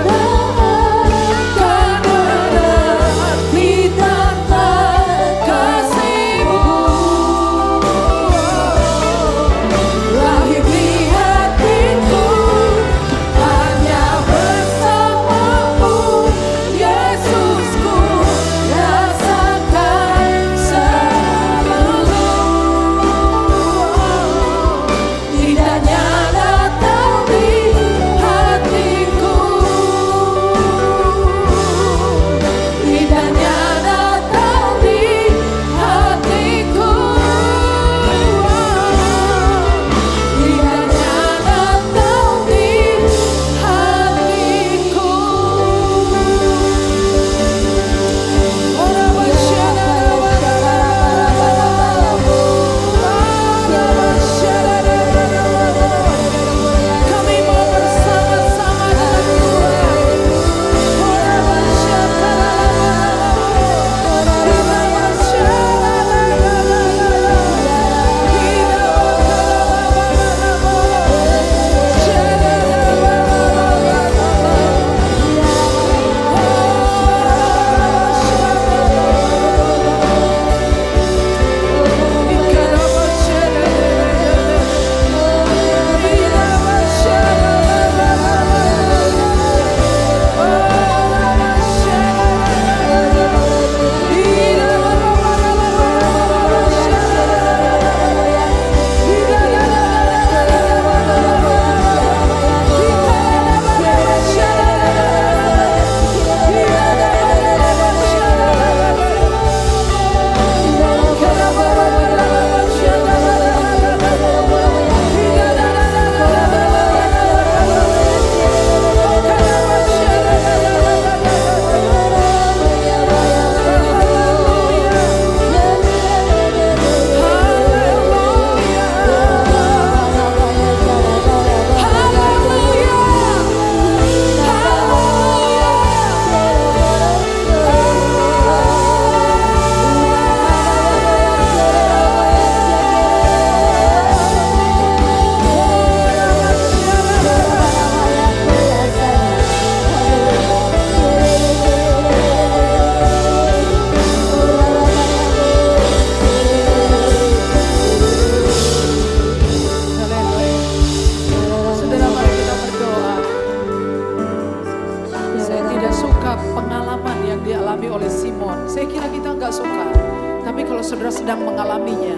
saudara sedang mengalaminya,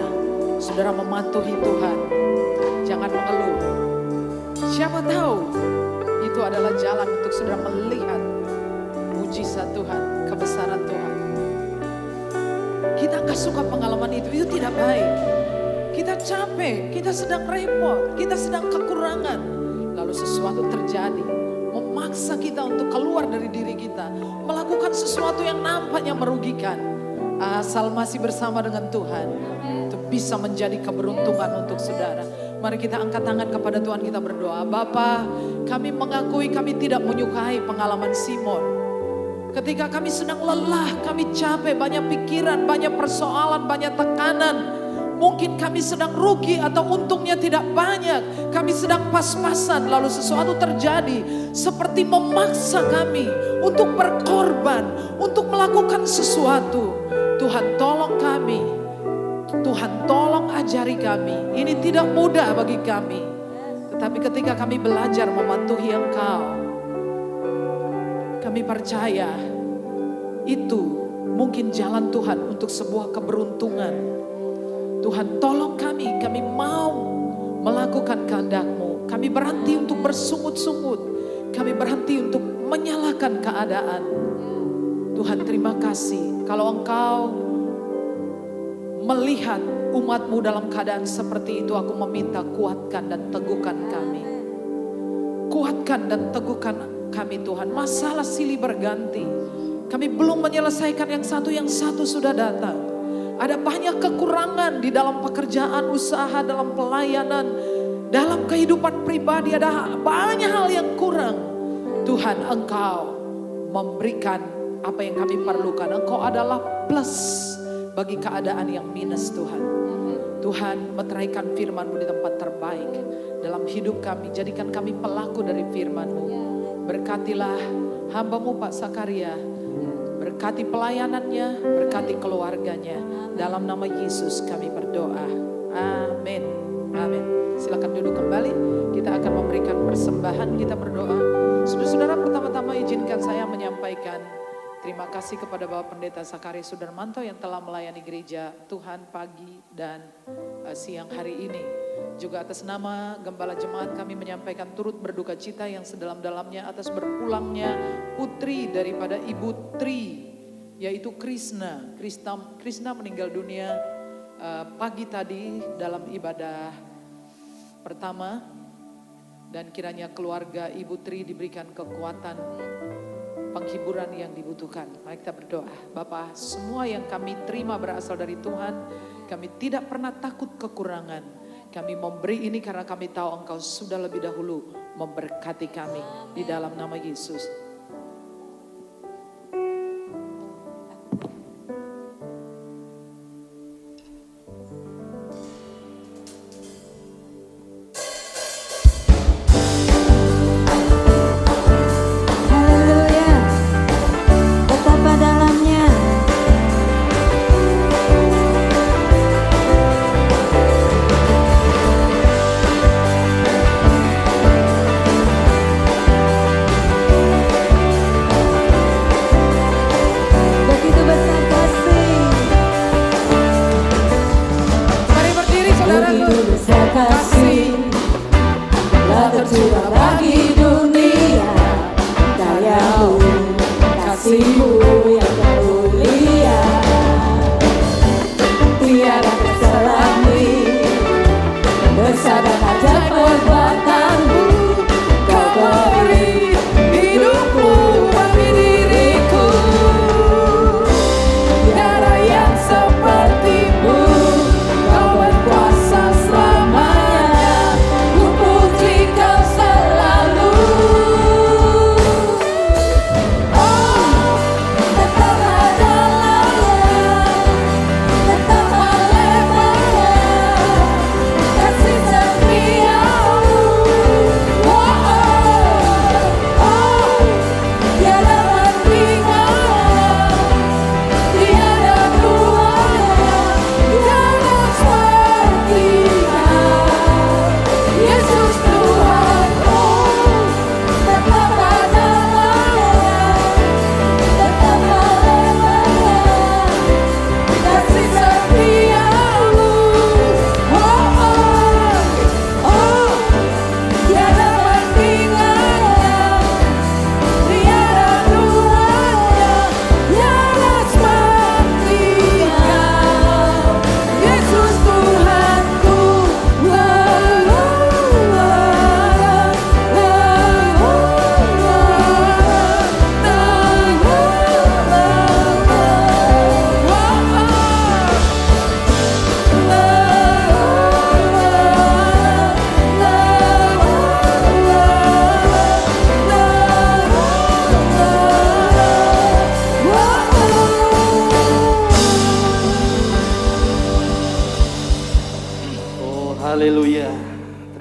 saudara mematuhi Tuhan, jangan mengeluh. Siapa tahu itu adalah jalan untuk saudara melihat mujizat Tuhan, kebesaran Tuhan. Kita gak suka pengalaman itu tidak baik. Kita capek, kita sedang repot, kita sedang kekurangan. Lalu sesuatu terjadi, memaksa kita untuk keluar dari diri kita, melakukan sesuatu yang nampaknya merugikan. Asal masih bersama dengan Tuhan, itu bisa menjadi keberuntungan untuk saudara. Mari kita angkat tangan kepada Tuhan, kita berdoa. Bapa, kami mengakui kami tidak menyukai pengalaman Simon. Ketika kami sedang lelah, kami capek, banyak pikiran, banyak persoalan, banyak tekanan. Mungkin kami sedang rugi atau untungnya tidak banyak. Kami sedang pas-pasan, lalu sesuatu terjadi seperti memaksa kami untuk berkorban, untuk melakukan sesuatu. Tuhan tolong kami, Tuhan tolong ajari kami. Ini tidak mudah bagi kami. Tetapi ketika kami belajar mematuhi Engkau, kami percaya itu mungkin jalan Tuhan untuk sebuah keberuntungan. Tuhan tolong kami mau melakukan kehendak-Mu. Kami berhenti untuk bersungut-sungut. Kami berhenti untuk menyalahkan keadaan. Tuhan terima kasih kalau Engkau melihat umat-Mu dalam keadaan seperti itu. Aku meminta kuatkan dan teguhkan kami. Kuatkan dan teguhkan kami Tuhan. Masalah silih berganti. Kami belum menyelesaikan yang satu sudah datang. Ada banyak kekurangan di dalam pekerjaan, usaha, dalam pelayanan, dalam kehidupan pribadi. Ada banyak hal yang kurang. Tuhan, Engkau memberikan apa yang kami perlukan. Engkau adalah plus bagi keadaan yang minus Tuhan. Tuhan, meteraikan firman-Mu di tempat terbaik dalam hidup kami. Jadikan kami pelaku dari firman-Mu. Berkatilah hamba-Mu Pak Sakaria. Berkati pelayanannya, berkati keluarganya. Dalam nama Yesus kami berdoa. Amin. Amin. Silakan duduk kembali. Kita akan memberikan persembahan, kita berdoa. Saudara-saudara, pertama-tama izinkan saya menyampaikan terima kasih kepada Bapak Pendeta Sakaria Sudarmanto yang telah melayani gereja Tuhan pagi dan siang hari ini. Juga atas nama Gembala Jemaat kami menyampaikan turut berduka cita yang sedalam-dalamnya atas berpulangnya putri daripada Ibu Tri, yaitu Krishna. Krishna meninggal dunia pagi tadi dalam ibadah pertama, dan kiranya keluarga Ibu Tri diberikan kekuatan, penghiburan yang dibutuhkan. Mari kita berdoa. Bapa, semua yang kami terima berasal dari Tuhan. Kami tidak pernah takut kekurangan. Kami memberi ini karena kami tahu Engkau sudah lebih dahulu memberkati kami. Di dalam nama Yesus.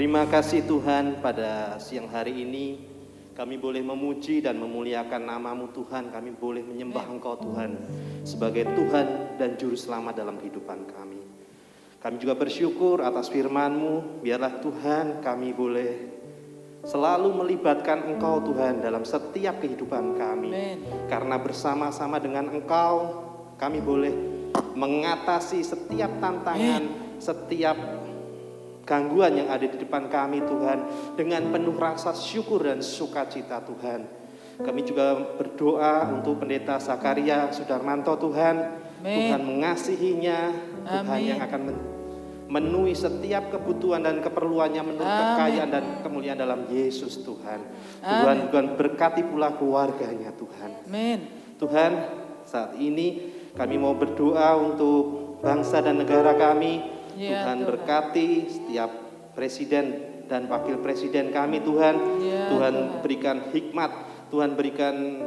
Terima kasih Tuhan, pada siang hari ini kami boleh memuji dan memuliakan nama-Mu Tuhan. Kami boleh menyembah Engkau Tuhan sebagai Tuhan dan Juru Selamat dalam kehidupan kami. Kami juga bersyukur atas firman-Mu. Biarlah Tuhan kami boleh selalu melibatkan Engkau Tuhan dalam setiap kehidupan kami. Amen. Karena bersama-sama dengan Engkau kami boleh mengatasi setiap tantangan, setiap gangguan yang ada di depan kami Tuhan, dengan penuh rasa syukur dan sukacita Tuhan. Kami juga berdoa untuk Pendeta Sakaria Sudarmanto Tuhan. Amen. Tuhan mengasihinya, Tuhan yang akan memenuhi setiap kebutuhan dan keperluannya menurut kekayaan dan kemuliaan dalam Yesus Tuhan. Tuhan berkati pula keluarganya Tuhan. Amen. Tuhan, saat ini kami mau berdoa untuk bangsa dan negara kami. Ya, Tuhan berkati setiap presiden dan wakil presiden kami Tuhan. Ya, Tuhan berikan hikmat, Tuhan berikan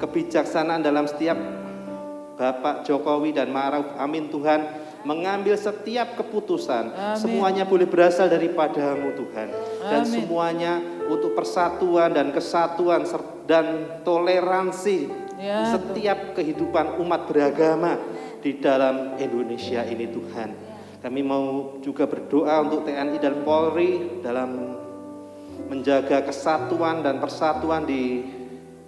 kebijaksanaan dalam setiap Bapak Jokowi dan Ma'ruf, amin Tuhan. mengambil setiap keputusan. Amin. Semuanya boleh berasal daripada-Mu Tuhan. Dan Amin. semuanya untuk persatuan dan kesatuan dan toleransi Ya, setiap kehidupan umat beragama di dalam Indonesia ini Tuhan. Kami mau juga berdoa untuk TNI dan Polri dalam menjaga kesatuan dan persatuan di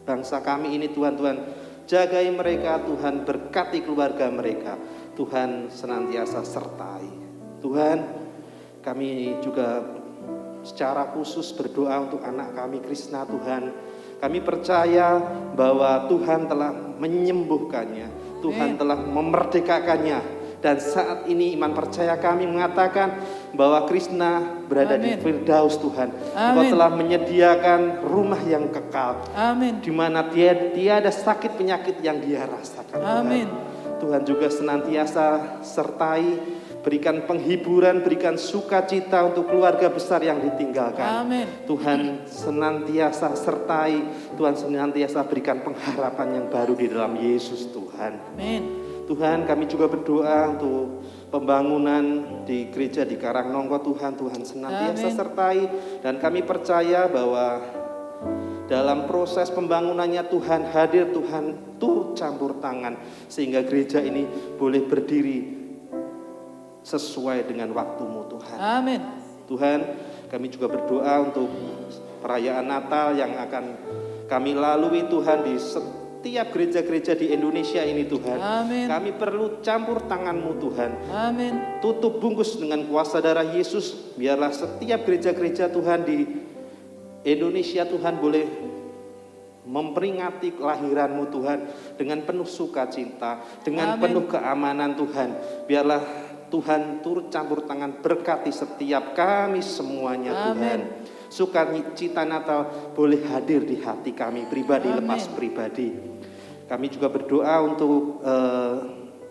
bangsa kami ini Tuhan. Tuhan jagai mereka, Tuhan berkati keluarga mereka, Tuhan senantiasa sertai. Tuhan, kami juga secara khusus berdoa untuk anak kami Krishna Tuhan. Kami percaya bahwa Tuhan telah menyembuhkannya, Tuhan telah memerdekakannya. Dan saat ini iman percaya kami mengatakan bahwa Krishna berada di Amin. Firdaus Tuhan. Engkau Amin. telah menyediakan rumah yang kekal. Amin. Di mana tiada sakit penyakit yang dia rasakan. Tuhan. Amin. Tuhan juga senantiasa sertai, berikan penghiburan, berikan sukacita untuk keluarga besar yang ditinggalkan. Amin. Tuhan senantiasa sertai, Tuhan senantiasa berikan pengharapan yang baru di dalam Yesus Tuhan. Amin. Tuhan, kami juga berdoa untuk pembangunan di gereja di Karangnongko Tuhan. Tuhan senantiasa Amin. sertai, dan kami percaya bahwa dalam proses pembangunannya Tuhan hadir, Tuhan turut campur tangan sehingga gereja ini boleh berdiri sesuai dengan waktu-Mu Tuhan. Amin. Tuhan, kami juga berdoa untuk perayaan Natal yang akan kami lalui Tuhan di setiap gereja-gereja di Indonesia ini Tuhan. Amin. Kami perlu campur tangan-Mu Tuhan. Amin. Tutup bungkus dengan kuasa darah Yesus. Biarlah setiap gereja-gereja Tuhan di Indonesia Tuhan boleh memperingati kelahiran-Mu Tuhan dengan penuh sukacita, dengan Amin. penuh keamanan Tuhan. Biarlah Tuhan turut campur tangan berkati setiap kami semuanya Tuhan. Amin. Sukacita Natal boleh hadir di hati kami pribadi, Amin. lepas pribadi. Kami juga berdoa untuk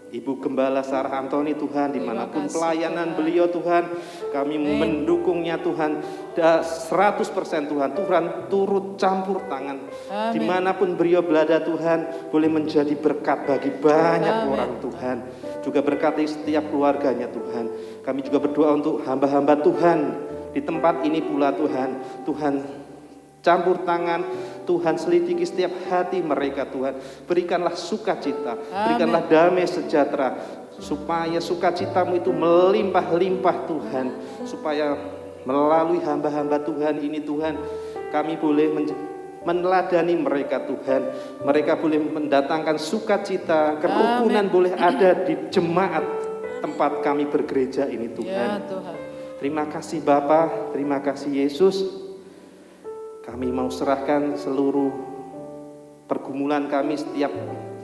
Ibu Gembala Sarah Antoni Tuhan, dimanapun kasih, pelayanan Tuhan. beliau Tuhan, kami Amin. mendukungnya Tuhan 100% Tuhan. Tuhan turut campur tangan, Amin. dimanapun beliau berada Tuhan, boleh menjadi berkat bagi banyak Amin. orang Tuhan. Juga berkati setiap keluarganya Tuhan. Kami juga berdoa untuk hamba-hamba Tuhan di tempat ini pula Tuhan. Tuhan campur tangan, Tuhan selidiki setiap hati mereka Tuhan. Berikanlah sukacita, berikanlah damai sejahtera, supaya sukacitamu itu melimpah-limpah Tuhan. Supaya melalui hamba-hamba Tuhan ini Tuhan, kami boleh meneladani mereka Tuhan. Mereka boleh mendatangkan sukacita, kerukunan Amin. boleh ada di jemaat tempat kami bergereja ini Ya Tuhan. Tuhan. Terima kasih Bapa, terima kasih Yesus. Kami mau serahkan seluruh pergumulan kami, setiap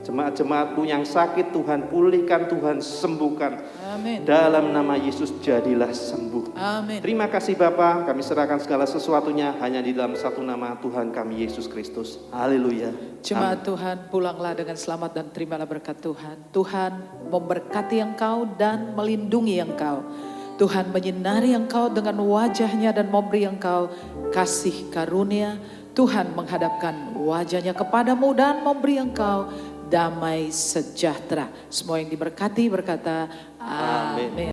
jemaat-jemaat-Mu yang sakit Tuhan, pulihkan Tuhan, sembuhkan. Amin. Dalam nama Yesus jadilah sembuh. Amin. Terima kasih Bapa, kami serahkan segala sesuatunya hanya di dalam satu nama Tuhan kami Yesus Kristus. Haleluya. Jemaat Tuhan, pulanglah dengan selamat dan terimalah berkat Tuhan. Tuhan memberkati engkau dan melindungi engkau. Tuhan menyinari engkau dengan wajahnya dan memberi engkau kasih karunia. Tuhan menghadapkan wajahnya kepadamu dan memberi engkau damai sejahtera. Semua yang diberkati berkata amin.